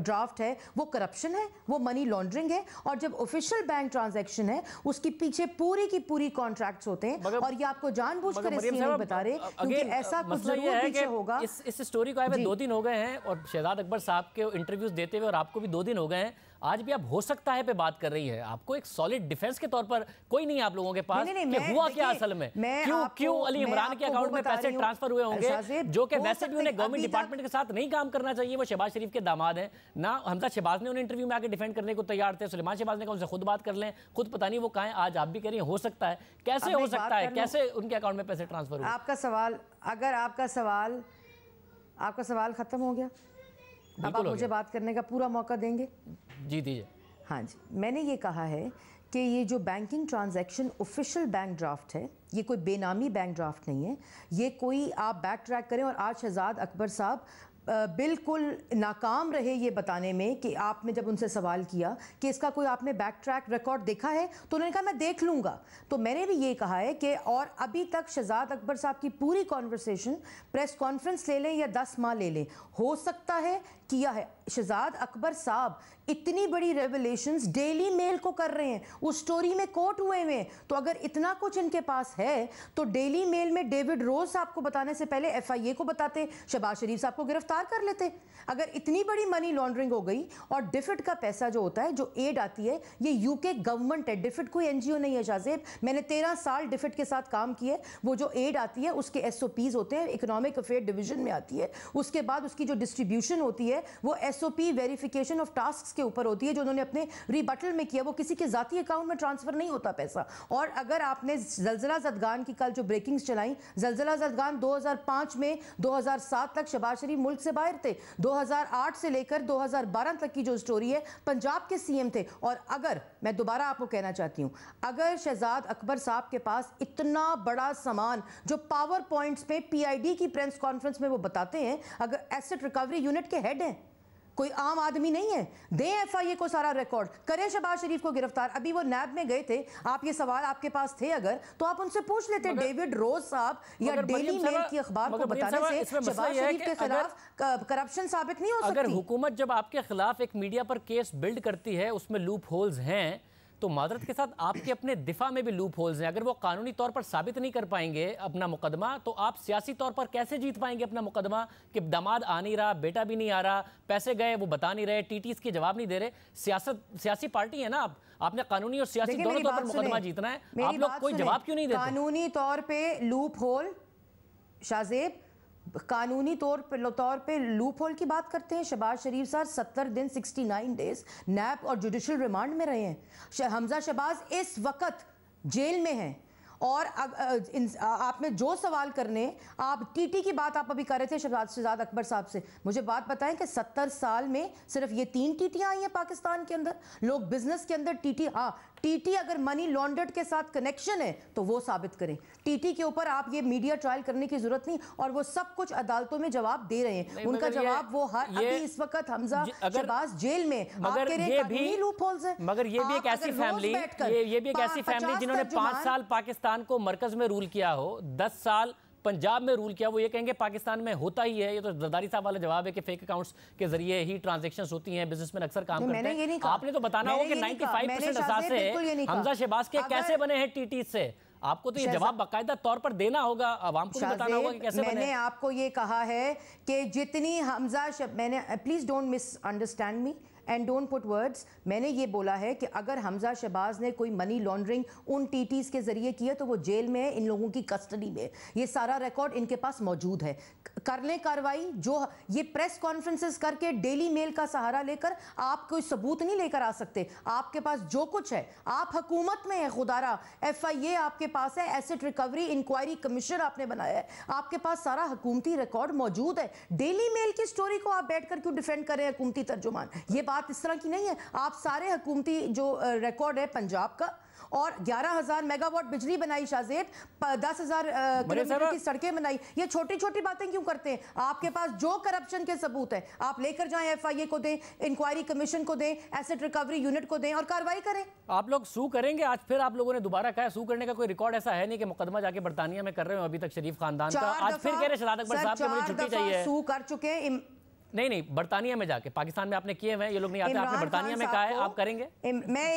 ड्राफ्ट है वो करप्शन है, वो मनी लॉन्ड्रिंग है, और जब ऑफिशियल बैंक ट्रांजैक्शन है उसकी पीछे पूरी की पूरी कॉन्ट्रैक्ट्स होते हैं, और ये आपको जानबूझकर इसलिए नहीं बता रहे क्योंकि ऐसा कुछ जरूर पीछे होगा। इस स्टोरी को आए हुए 2 दिन हो गए हैं और शहजाद अकबर साहब के इंटरव्यूज देते हुए और आपको भी 2 दिन हो गए हैं, आज भी आप हो सकता है पे बात कर रही है। आपको एक सॉलिड डिफेंस के तौर पर कोई नहीं आप लोगों के पास कि हुआ क्या असल में, क्यों अली इमरान के अकाउंट में पैसे ट्रांसफर हुए होंगे जो कि वैसे भी उन्हें गवर्नमेंट डिपार्टमेंट के साथ नहीं काम करना चाहिए। वो शहबाज शरीफ के दामाद हैं ना, हमजा शहबाज ने उन्हें इंटरव्यू में आके डिफेंड करने को तैयार थे, सुलेमान शहबाज ने कहा उनसे खुद बात कर लें, खुद पता नहीं वो कहाँ है। आज आप भी कह रही हैं हो सकता है, कैसे हो सकता है, कैसे उनके अकाउंट में पैसे ट्रांसफर हुए? आपका सवाल, अगर आपका सवाल खत्म हो गया, अब आप मुझे बात करने का पूरा मौका देंगे? जी दीजिए। हाँ जी, मैंने ये कहा है कि ये जो banking transaction official bank draft है, ये कोई बेनामी बैंक ड्राफ्ट नहीं है। ये कोई आप बैक ट्रैक करें, और आज शहजाद अकबर साहब बिल्कुल नाकाम रहे ये बताने में कि आपने जब उनसे सवाल किया कि इसका कोई आपने बैक ट्रैक रिकॉर्ड देखा है, तो उन्होंने कहा मैं देख लूँगा। तो मैंने भी ये कहा है कि और अभी तक शहजाद अकबर साहब की पूरी कॉन्वर्सेशन प्रेस कॉन्फ्रेंस ले लें या 10 माह ले लें, हो सकता है किया है। शहजाद अकबर साहब इतनी बड़ी रेवलेशंस डेली मेल को कर रहे हैं, उस स्टोरी में कोट हुए हैं, तो अगर इतना कुछ इनके पास है तो डेली मेल में डेविड रोज साहब को बताने से पहले FIA को बताते, शहबाज शरीफ साहब को गिरफ्तार कर लेते। अगर इतनी बड़ी मनी लॉन्ड्रिंग हो गई, और डिफिड का पैसा जो होता है, जो एड आती है, ये UK गवर्नमेंट है, डिफिड कोई NGO नहीं है शाहजेब। मैंने 13 साल डिफिड के साथ काम किया है। वो जो एड आती है उसके SOPs होते हैं, इकोनॉमिक अफेयर डिवीजन में आती है, उसके बाद उसकी जो डिस्ट्रीब्यूशन होती है वो SOP वेरिफिकेशन ऑफ टास्क के ऊपर होती है, जो उन्होंने अपने रिबटल में किया। वो किसी के जाती अकाउंट में ट्रांसफर नहीं होता पैसा। और अगर आपने जलजला जदगान की कल जो ब्रेकिंग्स चलाई, जलजला जदगान 2005 में 2007 तक शहबाज शरीफ मुल्क से बाहर थे, 2008 से लेकर 2012 तक की जो स्टोरी है, पंजाब के CM थे। और अगर मैं दोबारा आपको कहना चाहती हूं, अगर शहजाद अकबर साहब के पास इतना बड़ा सामान जो पावर पॉइंट्स पे PID की प्रेस कॉन्फ्रेंस में वो बताते हैं, अगर एसेट रिकवरी यूनिट के हेड हैं, कोई आम आदमी नहीं है, दें FIA को सारा रिकॉर्ड, करें शहबाज शरीफ को गिरफ्तार। अभी वो नैब में गए थे, आप ये सवाल आपके पास थे अगर, तो आप उनसे पूछ लेते। डेविड रोज साहब या डेली मेल की अखबार को बताने से शहबाज शरीफ के खिलाफ करप्शन साबित नहीं हो सकती। अगर हुकूमत जब आपके खिलाफ एक मीडिया पर केस बिल्ड करती है, उसमें लूप होल्स हैं, तो मादरत के साथ आपके अपने दिफा में भी लूप होल्स हैं। अगर वो कानूनी तौर पर साबित नहीं कर पाएंगे अपना मुकदमा, तो आप सियासी तौर पर कैसे जीत पाएंगे अपना मुकदमा? कि दामाद आ नहीं रहा, बेटा भी नहीं आ रहा, पैसे गए वो बता नहीं रहे, TTs के जवाब नहीं दे रहे। सियासी पार्टी है ना आपने कानूनी और सियासी दोनों तौर पर मुकदमा जीतना है। आप लोग कोई जवाब क्यों नहीं देते? कानूनी तौर पर लूप होल, शाहजेब, कानूनी तौर पे लूप होल की बात करते हैं। शहबाज शरीफ सर 70 दिन 69 डेज नैब और जुडिशल रिमांड में रहे हैं। हमजा शहबाज इस वक्त जेल में हैं। और आपने जो सवाल करने, आप TT की बात आप अभी कर रहे थे शहजाद अकबर साहब से, मुझे बात बताएं कि 70 साल में सिर्फ ये 3 TT आई हैं पाकिस्तान के अंदर। लोग बिजनेस के अंदर TT अगर मनी लॉन्ड्रेड के साथ कनेक्शन है तो वो साबित करें। TT के ऊपर आप ये मीडिया ट्रायल करने की जरूरत नहीं, और वो सब कुछ अदालतों में जवाब दे रहे हैं। उनका जवाब वो अभी इस वक्त हमजा शहबाज जेल में, मगर ये भी लूप होल्स है। मगर ये भी एक ऐसी फैमिली, ये भी एक ऐसी फैमिली जिन्होंने 5 साल पाकिस्तान को मरकज में रूल किया हो, 10 साल पंजाब में रूल किया वो ये कहेंगे पाकिस्तान में होता ही है। ये तो जरदारी साहब वाला जवाब है कि फेक अकाउंट्स के जरिए ही ट्रांजैक्शंस होती हैं, बिजनेसमैन अक्सर काम करते हैं। आपने तो बताना होगा कि 95% असासे हमजा शहबाज के कैसे बने हैं टीटी से। आपको तो ये जवाब बाकायदा तौर पर देना होगा, आवाम को भी बताना होगा कि कैसे बने। मैंने आपको ये कहा है कि जितनी हमजा मैंने, please don't misunderstand me and don't put words. मैंने ये बोला है कि अगर हमजा शहबाज ने कोई मनी लॉन्ड्रिंग उन टीटीज के जरिए किया तो वो जेल में है, इन लोगों की कस्टडी में। ये सारा रिकॉर्ड इनके पास मौजूद है। कर लें कार्रवाई। जो ये प्रेस कॉन्फ्रेंसेस करके डेली मेल का सहारा लेकर आप कोई सबूत नहीं लेकर आ सकते। आपके पास जो कुछ है, आप हुकूमत में है, खुदारा FIA आपके पास है, एसेट रिकवरी इंक्वायरी कमीशन आपने बनाया है, आपके पास सारा हुकूमती रिकॉर्ड मौजूद है। डेली मेल की स्टोरी को आप बैठकर क्यों डिफेंड करें हुकूमती तर्जुमान? ये बात इस तरह की नहीं है। आप सारे हुकूमती जो रिकॉर्ड है पंजाब का, और 11,000 मेगावाट बिजली बनाई शाहजेब, 10,000 किलोमीटर की सड़कें बनाई, ये छोटी छोटी बातें क्यों करते हैं? आपके पास जो करप्शन के सबूत है आप लेकर जाएं, FIA को दें, इंक्वायरी कमीशन को दें, एसेट रिकवरी यूनिट को दें और कार्रवाई करें। आप लोग सू करेंगे? आज फिर आप लोगों ने दोबारा कहा सू करने का कोई रिकॉर्ड ऐसा है नहीं कि मुकदमा जाके बरतानिया में कर रहे हो अभी तक शरीफ खानदान का। आज फिर कह रहे शहजाद अकबर साहब को मुझे छुट्टी चाहिए। सू कर चुके हैं। नहीं, बरतानिया में जाके, पाकिस्तान में आपने किए हुए हैं, ये लोग नहीं आते, आपने बरतानिया में कहा है, आप करेंगे? मैं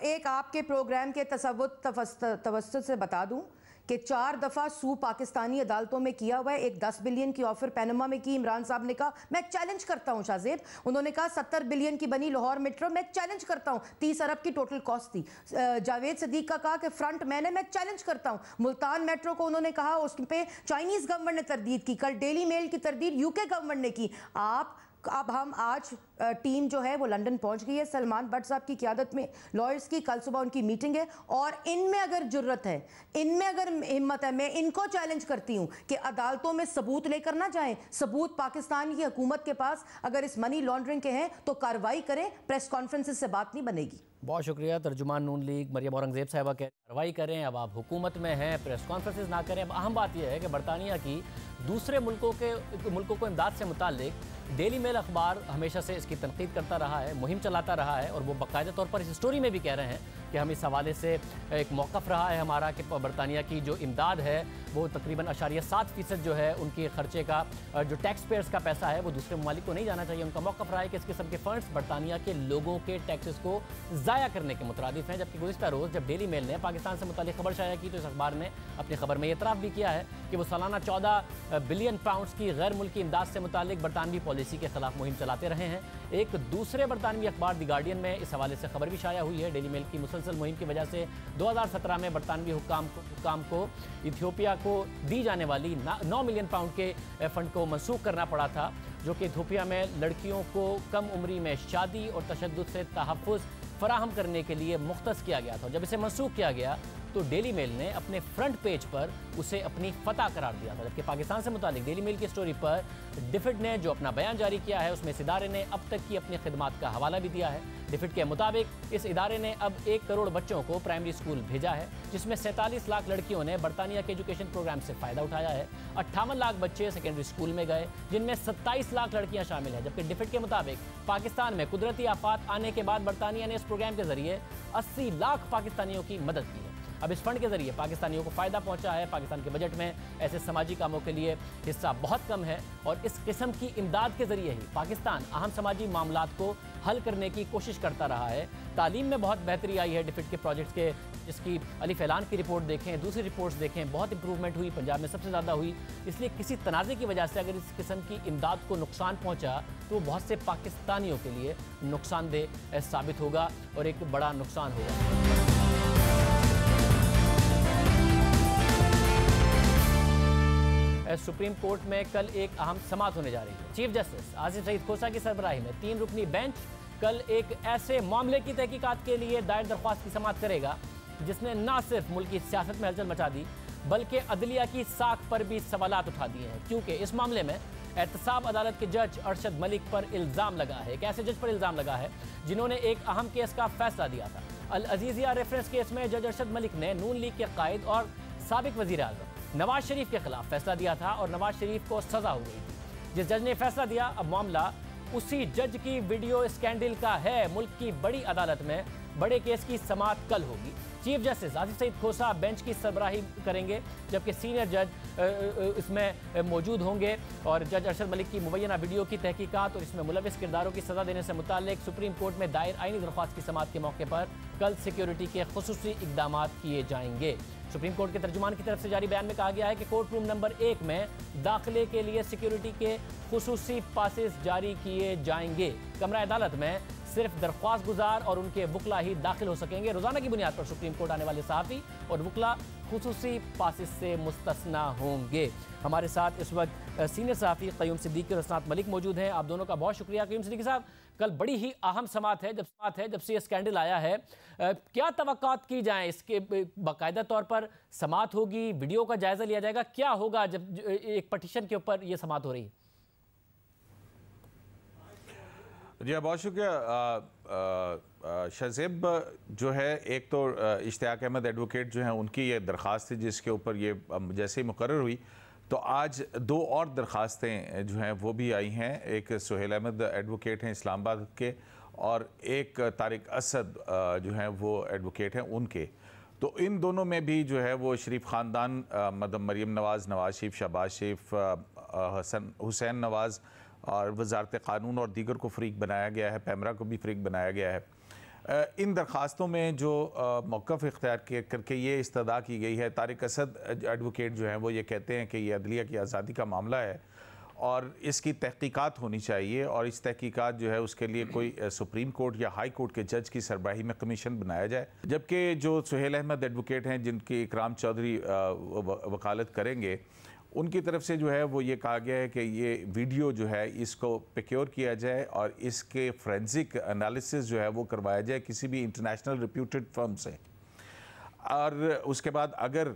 एक आपके प्रोग्राम के तवस्सुत से बता दूं कि 4 दफा सू पाकिस्तानी अदालतों में किया हुआ है। एक 10 बिलियन की ऑफर पैनमा में की, इमरान साहब ने कहा मैं चैलेंज करता हूं शाहजेब। उन्होंने कहा 70 बिलियन की बनी लाहौर मेट्रो, मैं चैलेंज करता हूं, 30 अरब की टोटल कॉस्ट थी। जावेद सदीक का कहा कि फ्रंट मैन है, मैं चैलेंज करता हूं। मुल्तान मेट्रो को उन्होंने कहा उस पे चाइनीज गवर्नमेंट ने तरदीद की, कल डेली मेल की तरदीद UK गवर्नमेंट ने की। अब हम आज टीम जो है वो लंदन पहुंच गई है सलमान भट्ट साहब की क़यादत में, लॉयर्स की। कल सुबह उनकी मीटिंग है और इनमें अगर जुर्रत है, इनमें अगर हिम्मत है, मैं इनको चैलेंज करती हूं कि अदालतों में सबूत लेकर ना जाएं। सबूत पाकिस्तान की हुकूमत के पास अगर इस मनी लॉन्ड्रिंग के हैं तो कार्रवाई करें, प्रेस कॉन्फ्रेंसेस से बात नहीं बनेगी। बहुत शुक्रिया। तर्जुमान नून लीग मरियम औरंगजेब साहिबा कह कार्रवाई करें, अब आप हुकूमत में हैं, प्रेस कॉन्फ्रेंसेस ना करें। अब अहम बात यह है कि बरतानिया की दूसरे मुल्कों को इमदाद से मुताल्लिक डेली मेल अखबार हमेशा से इसकी तनकीद करता रहा है, मुहिम चलाता रहा है, और वो बाकायदा तौर पर इस स्टोरी में भी कह रहे हैं कि हम इस हवाले से एक मौक़िफ़ रहा है हमारा कि बरतानिया की जो इमदाद है वो तकरीबन 0.7% जो है उनके खर्चे का, जो टैक्स पेयर्स का पैसा है वो दूसरे ममालिक को नहीं जाना चाहिए। उनका मौक़िफ़ रहा है कि इस किस्म के फंड्स बरतानिया के लोगों के टैक्सेस को ज़ाया करने के मुतरादिफ हैं। जबकि गुज़िश्ता रोज़ जब डेली मेल ने पाकिस्तान से मुताल्लिक़ खबर शाया की तो इस अखबार ने अपनी खबर में एतराफ़ भी किया है कि वो सालाना 14 बिलियन पाउंड्स की गैर मुल्की इमदाद से मुताल्लिक़ बरतानवी पॉलिसी के खिलाफ मुहिम चलाते रहे हैं। एक दूसरे बरतानवी अखबार द गार्डियन में इस हवाले से खबर भी शाया हुई है। डेली मेल की मुसलसल मुहिम की वजह से 2017 में बरतानवी हुक्काम को इथियोपिया को दी जाने वाली 9 मिलियन पाउंड के फंड को मनसूख करना पड़ा था, जो कि इथियोपिया में लड़कियों को कम उम्री में शादी और तशद्दुद से तहफ़्फ़ुज़ फराहम करने के लिए मुख्तस किया गया था। जब इसे मनसूख किया गया तो डेली मेल ने अपने फ्रंट पेज पर उसे अपनी फतह करार दिया था। जबकि पाकिस्तान से मुतालिक डेली मेल की स्टोरी पर डिफिड ने जो अपना बयान जारी किया है उसमें इस इदारे ने अब तक की अपनी खिदमात का हवाला भी दिया है। डिफिड के मुताबिक इस इदारे ने अब 1 करोड़ बच्चों को प्राइमरी स्कूल भेजा है, जिसमें 47 लाख लड़कियों ने बरतानिया के एजुकेशन प्रोग्राम से फ़ायदा उठाया है। 58 लाख बच्चे सेकेंडरी स्कूल में गए, जिनमें 27 लाख लड़कियां शामिल हैं। जबकि डिफिड के मुताबिक पाकिस्तान में कुदरती आफात आने के बाद बरतानिया ने इस प्रोग्राम के जरिए 80 लाख पाकिस्तानियों की मदद की है। अब इस फंड के जरिए पाकिस्तानियों को फ़ायदा पहुंचा है। पाकिस्तान के बजट में ऐसे समाजी कामों के लिए हिस्सा बहुत कम है और इस किस्म की इमदाद के जरिए ही पाकिस्तान अहम समाजी मामलात को हल करने की कोशिश करता रहा है। तालीम में बहुत बेहतरी आई है डिफिड के प्रोजेक्ट्स के, जिसकी अली फैलान की रिपोर्ट देखें, दूसरी रिपोर्ट्स देखें, बहुत इंप्रूवमेंट हुई, पंजाब में सबसे ज़्यादा हुई। इसलिए किसी तनाज़े की वजह से अगर इस किस्म की इमदाद को नुकसान पहुँचा तो वो बहुत से पाकिस्तानियों के लिए नुकसानदेह साबित होगा और एक बड़ा नुकसान होगा। सुप्रीम कोर्ट में कल एक अहम समाअत होने जा रही है। चीफ जस्टिस आसिफ सईद खोसा की सरबराही में 3 रुकनी बेंच कल एक ऐसे मामले की तहकीकात के लिए दायर दरख्वास्त की समाअत करेगा जिसने न सिर्फ मुल्क की सियासत में हलचल मचा दी बल्कि अदलिया की साख पर भी सवालात उठा दिए हैं। क्योंकि इस मामले में एहतसाब अदालत के जज अरशद मलिक पर इल्ज़ाम लगा है, एक ऐसे जज पर इल्ज़ाम लगा है जिन्होंने एक अहम केस का फैसला दिया था। अल अजीज़िया रेफरेंस केस में जज अरशद मलिक ने नून लीग के कायद और साबिक वज़ीर आज़म नवाज शरीफ के खिलाफ फैसला दिया था और नवाज शरीफ को सजा हो गई थी। जिस जज ने फैसला दिया अब मामला उसी जज की वीडियो स्कैंडल का है। मुल्क की बड़ी अदालत में बड़े केस की समाअत कल होगी। चीफ जस्टिस आसिफ सईद खोसा बेंच की सरबराही करेंगे, जबकि सीनियर जज इसमें मौजूद होंगे और जज अरशद मलिक की मुबैना वीडियो की तहकीकात और इसमें मुलविस किरदारों की सजा देने से मुताल्लिक सुप्रीम कोर्ट में दायर आईनी दरख्वास्त की समाअत के मौके पर कल सिक्योरिटी के खुसूसी इकदाम किए जाएंगे। सुप्रीम कोर्ट के तर्जुमान की तरफ से जारी बयान में कहा गया है कि कोर्ट रूम नंबर 1 में दाखिले के लिए सिक्योरिटी के खुसूसी पासेस जारी किए जाएंगे। कमरा अदालत में सिर्फ दरख्वास्त गुजार और उनके वकला ही दाखिल हो सकेंगे। रोजाना की बुनियाद पर सुप्रीम कोर्ट आने वाले सहाफ़ी और वकला खुसूसी पासेस से मुस्तस्ना होंगे। हमारे साथ इस वक्त सीनियर सहाफ़ी क़य्यूम सिद्दीकी और असनात मलिक मौजूद हैं। आप दोनों का बहुत शुक्रिया। क़य्यूम सिद्दीकी साहब, कल बड़ी ही अहम समाअत है जब से ये स्कैंडल आया है, क्या तवक्कात की जाए? इसके बाकायदा तौर पर समाअत होगी, वीडियो का जायजा लिया जाएगा, क्या होगा जब एक पटिशन के ऊपर ये समाअत हो रही है? जी बहुत शुक्रिया। शहज़ेब जो है, एक तो इश्तियाक अहमद एडवोकेट जो हैं उनकी ये दरख्वास्त थी जिसके ऊपर ये जैसे ही मुकर्रर हुई तो आज 2 और दरख्वास्तें जो हैं वो भी आई हैं। एक सुहेल अहमद एडवोकेट हैं इस्लामाबाद के और एक तारिक असद जो हैं वो एडवोकेट हैं उनके। तो इन दोनों में भी जो है वो शरीफ ख़ानदान मदम मरीम नवाज़, नवाज़ शरीफ, शहबाज शरीफ, हुसैन नवाज़ और वजारत क़ानून और दीगर को फ़रीक बनाया गया है, पैमरा को भी फ़रीक बनाया गया है। इन दरख्वास्तों में जो मौक़िफ़ इख्तियार करके ये इस्तदा की गई है, तारिक असद एडवोकेट जो हैं वो ये कहते हैं कि ये अदलिया की आज़ादी का मामला है और इसकी तहकीकात होनी चाहिए और इस तहकीकात जो है उसके लिए कोई सुप्रीम कोर्ट या हाई कोर्ट के जज की सरबराही में कमीशन बनाया जाए। जबकि जो सुहेल अहमद एडवोकेट हैं जिनकी इकराम चौधरी वकालत करेंगे, उनकी तरफ से जो है वो ये कहा गया है कि ये वीडियो जो है इसको प्रोक्योर किया जाए और इसके फोरेंसिक एनालिसिस जो है वो करवाया जाए किसी भी इंटरनेशनल रिप्यूटेड फर्म से। और उसके बाद अगर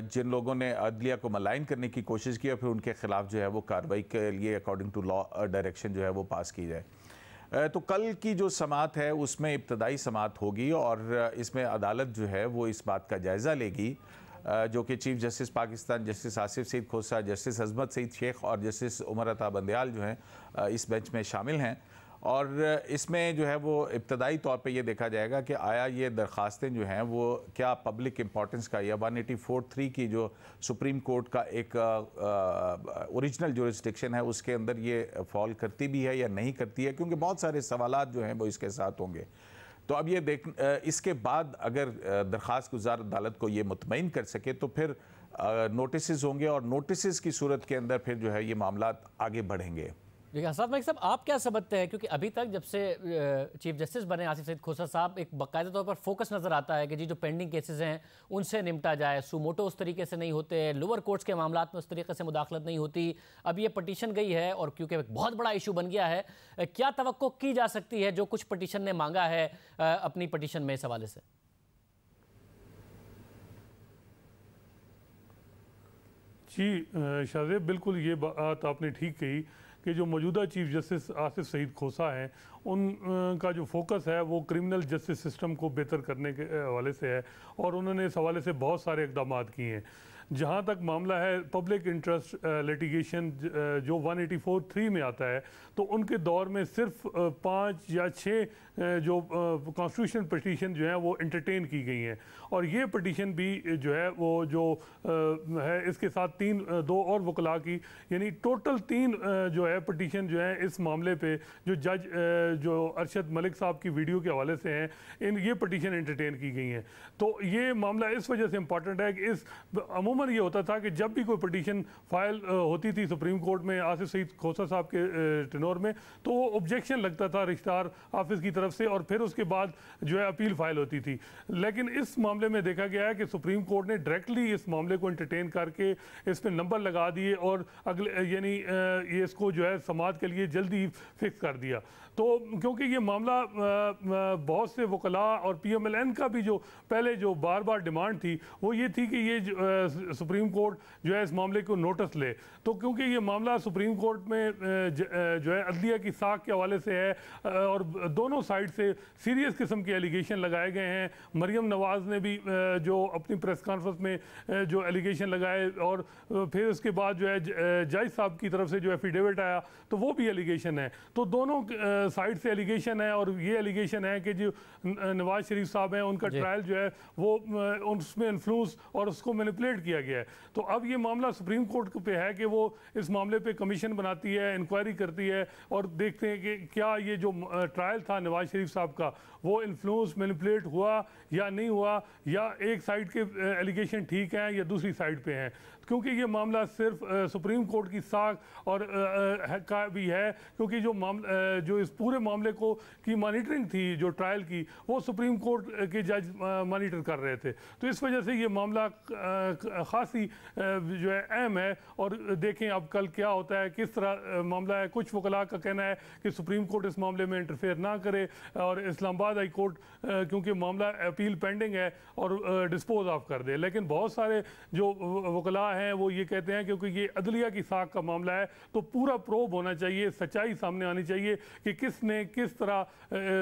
जिन लोगों ने अदलिया को मलाइन करने की कोशिश की फिर उनके खिलाफ जो है वो कार्रवाई के लिए अकॉर्डिंग टू लॉ डायरेक्शन जो है वो पास की जाए। तो कल की जो समाअत है उसमें इब्तदाई समाअत होगी और इसमें अदालत जो है वो इस बात का जायज़ा लेगी जो कि chief justice Pakistan justice Asif Saeed Khosa, justice Azmat Saeed Sheikh और जस्टिस उमर अता बंदयाल जो हैं इस बेंच में शामिल हैं। और इसमें जो है वो इब्तदाई तौर पे ये देखा जाएगा कि आया ये दरख्वास्तें जो हैं वो क्या पब्लिक इम्पोर्टेंस का या 184(3) की जो सुप्रीम कोर्ट का एक ओरिजिनल जुरिस्डिक्शन है उसके अंदर ये फॉल करती भी है या नहीं करती है, क्योंकि बहुत सारे सवालात जो हैं वो इसके साथ होंगे। तो अब ये इसके बाद अगर दरख्वास्त गुजार अदालत को ये मुतमईन कर सके तो फिर नोटिस होंगे और नोटिस की सूरत के अंदर फिर जो है ये मामला आगे बढ़ेंगे। देखिए असद मलिक साहब, आप क्या समझते हैं, क्योंकि अभी तक जब से चीफ जस्टिस बने आसिफ सईद खोसा साहब, एक बाकायदा तौर पर फोकस नज़र आता है कि जी जो पेंडिंग केसेस हैं उनसे निपटा जाए, सुमोटो उस तरीके से नहीं होते, लोअर कोर्ट्स के मामला में उस तरीके से मुदाखलत नहीं होती। अब ये पटिशन गई है और क्योंकि एक बहुत बड़ा इशू बन गया है, क्या तवक्को की जा सकती है जो कुछ पटिशन ने मांगा है अपनी पटिशन में इस हवाले से? जी शाहज़ेब, बिल्कुल ये बात आपने ठीक कही कि जो मौजूदा चीफ जस्टिस आसिफ सईद खोसा हैं उनका जो फोकस है वो क्रिमिनल जस्टिस सिस्टम को बेहतर करने के हवाले से है और उन्होंने इस हवाले से बहुत सारे इक़दाम किए हैं। जहाँ तक मामला है पब्लिक इंटरेस्ट लिटिगेशन जो 184(3) में आता है, तो उनके दौर में सिर्फ 5 या 6 जो कॉन्स्टिट्यूशन पटिशन जो है वो एंटरटेन की गई हैं और ये पटिशन भी जो है वो जो है इसके साथ 2 और वकला की, यानी टोटल 3 जो है पटिशन जो है इस मामले पे जो जज जो अरशद मलिक साहब की वीडियो के हवाले से हैं, ये पटिशन एंटरटेन की गई हैं। तो ये मामला इस वजह से इम्पॉर्टेंट है कि इस अमूमन ये होता था कि जब भी कोई पटिशन फाइल होती थी सुप्रीम कोर्ट में आसिफ सईद खोसा साहब के टेनोर में, तो वो ऑब्जेक्शन लगता था रजिस्ट्रार ऑफिस की तरफ से और फिर उसके बाद जो है अपील फाइल होती थी। लेकिन इस मामले में देखा गया है कि सुप्रीम कोर्ट ने डायरेक्टली इस मामले को एंटरटेन करके इस पर नंबर लगा दिए और अगले यानी ये इसको जो है समाअत के लिए जल्दी फिक्स कर दिया। तो क्योंकि ये मामला बहुत से वकला और PMLN का भी जो पहले जो बार बार डिमांड थी वो ये थी कि ये सुप्रीम कोर्ट जो है इस मामले को नोटिस ले, तो क्योंकि ये मामला सुप्रीम कोर्ट में जो है अदलिया की साख के हवाले से है और दोनों साइड से सीरियस किस्म के एलिगेशन लगाए गए हैं। मरीम नवाज़ ने भी जो अपनी प्रेस कॉन्फ्रेंस में जो एलिगेशन लगाए और फिर उसके बाद जो है जज साहब की तरफ से जो एफिडेविट आया तो वो भी एलिगेशन है। तो दोनों साइड से एलिगेशन है और ये एलिगेशन है कि जो नवाज शरीफ साहब हैं उनका ट्रायल जो है वो उसमें इन्फ्लुएंस और उसको मैनिपुलेट किया गया है। तो अब ये मामला सुप्रीम कोर्ट पे है कि वो इस मामले पे कमीशन बनाती है, इंक्वायरी करती है और देखते हैं कि क्या ये जो ट्रायल था नवाज शरीफ साहब का वो इन्फ्लुएंस मैनिपुलेट हुआ या नहीं हुआ, या एक साइड के एलिगेशन ठीक हैं या दूसरी साइड पे हैं। क्योंकि ये मामला सिर्फ सुप्रीम कोर्ट की साख और का भी है, क्योंकि जो इस पूरे मामले को की मॉनिटरिंग थी जो ट्रायल की वो सुप्रीम कोर्ट के जज मॉनिटर कर रहे थे। तो इस वजह से ये मामला खासी जो है अहम है और देखें अब कल क्या होता है, किस तरह मामला है। कुछ वकला का कहना है कि सुप्रीम कोर्ट इस मामले में इंटरफेयर ना करे और इस्लामाबाद हाई कोर्ट क्योंकि मामला अपील पेंडिंग है और डिस्पोज ऑफ कर दे। लेकिन बहुत सारे जो वकला हैं वो ये कहते हैं क्योंकि ये अदलिया की साख का मामला है तो पूरा प्रोब होना चाहिए, सच्चाई सामने आनी चाहिए कि किसने किस तरह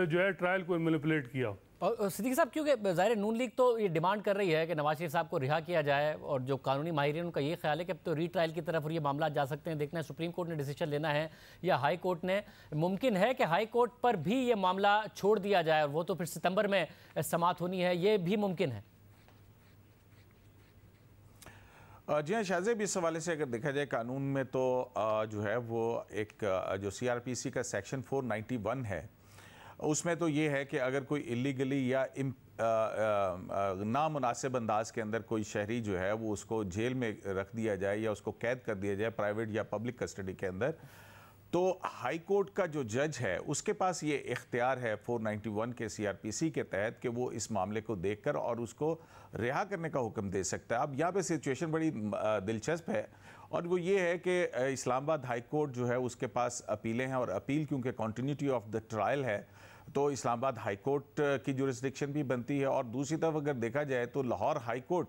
जो है ट्रायल को मैनिपुलेट किया। और सिद्दीकी साहब, क्योंकि ज़ाहिर नून लीग तो ये डिमांड कर रही है कि नवाज शरीफ साहब को रिहा किया जाए और जो कानूनी माहिरीन उनका ये ख्याल है कि अब तो रीट्रायल की तरफ और ये मामला जा सकते हैं। देखना है सुप्रीम कोर्ट ने डिसीजन लेना है या हाई कोर्ट ने। मुमकिन है कि हाई कोर्ट पर भी ये मामला छोड़ दिया जाए और वो तो फिर सितंबर में समाअत होनी है, ये भी मुमकिन है। जी हाँ शाहजेब, इस हवाले से अगर देखा जाए कानून में तो जो है वो एक जो CRPC का सेक्शन 491 है उसमें तो ये है कि अगर कोई इलीगली या नामुनासिब अंदाज के अंदर कोई शहरी जो है वो उसको जेल में रख दिया जाए या उसको कैद कर दिया जाए प्राइवेट या पब्लिक कस्टडी के अंदर, तो हाई कोर्ट का जो जज है उसके पास ये इख्तियार है 491 के CRPC के तहत कि वो इस मामले को देखकर और उसको रिहा करने का हुक्म दे सकता है। अब यहाँ पे सिचुएशन बड़ी दिलचस्प है और वो ये है कि इस्लामाबाद हाई कोर्ट जो है उसके पास अपीलें हैं और अपील क्योंकि कॉन्टीन्यूटी ऑफ द ट्रायल है तो इस्लामाबाद हाई कोर्ट की जुरिस्डिक्शन भी बनती है। और दूसरी तरफ अगर देखा जाए तो लाहौर हाई कोर्ट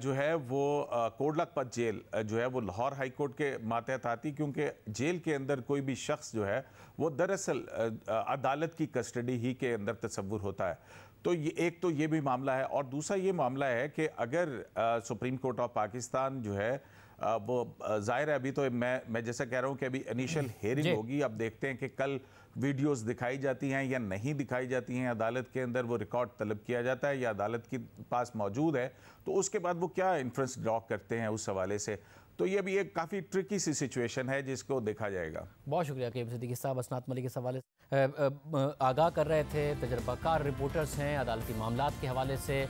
जो है वो कोट लखपत जेल जो है वो लाहौर हाई कोर्ट के मातहत आती, क्योंकि जेल के अंदर कोई भी शख्स जो है वो दरअसल अदालत की कस्टडी ही के अंदर तस्वुर होता है। तो ये एक तो ये भी मामला है और दूसरा ये मामला है कि अगर सुप्रीम कोर्ट ऑफ पाकिस्तान जो है वो जाहिर है अभी तो मैं जैसा कह रहा हूँ कि अभी इनिशियल हेयरिंग होगी। अब देखते हैं कि कल वीडियोस दिखाई जाती हैं या नहीं दिखाई जाती हैं, अदालत के अंदर वो रिकॉर्ड तलब किया जाता है या अदालत के पास मौजूद है, तो उसके बाद वो क्या इन्फ्रेंस ड्रॉ करते हैं उस हवाले से। तो ये भी एक काफ़ी ट्रिकी सी सिचुएशन है जिसको देखा जाएगा। बहुत शुक्रिया कि सिद्दीकी साहब असनात मलिक इस हवाले से आगाह कर रहे थे। तजर्बाकार रिपोर्टर्स हैं अदालती मामलात के हवाले से,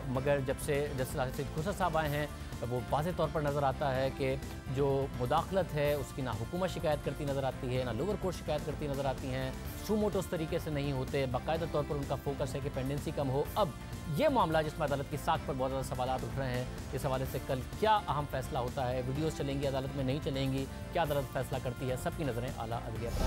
मगर जब से जस्टिस आसिफ खुसर साहब आए हैं वो वाज़े तौर पर नज़र आता है कि जो मुदाखलत है उसकी ना हुकूमत शिकायत करती नज़र आती है ना लोअर कोर्ट शिकायत करती नज़र आती हैं, सुमोटो उस तरीके से नहीं होते, बाकायदा तौर पर उनका फोकस है कि पेंडेंसी कम हो। अब ये मामला जिसमें अदालत की साख पर बहुत ज़्यादा सवाल उठ रहे हैं, इस हवाले से कल क्या अहम फैसला होता है, वीडियोज़ चलेंगी अदालत में नहीं चलेंगी, क्या अदालत फैसला करती है, सबकी नज़रें आला अदलिया पर।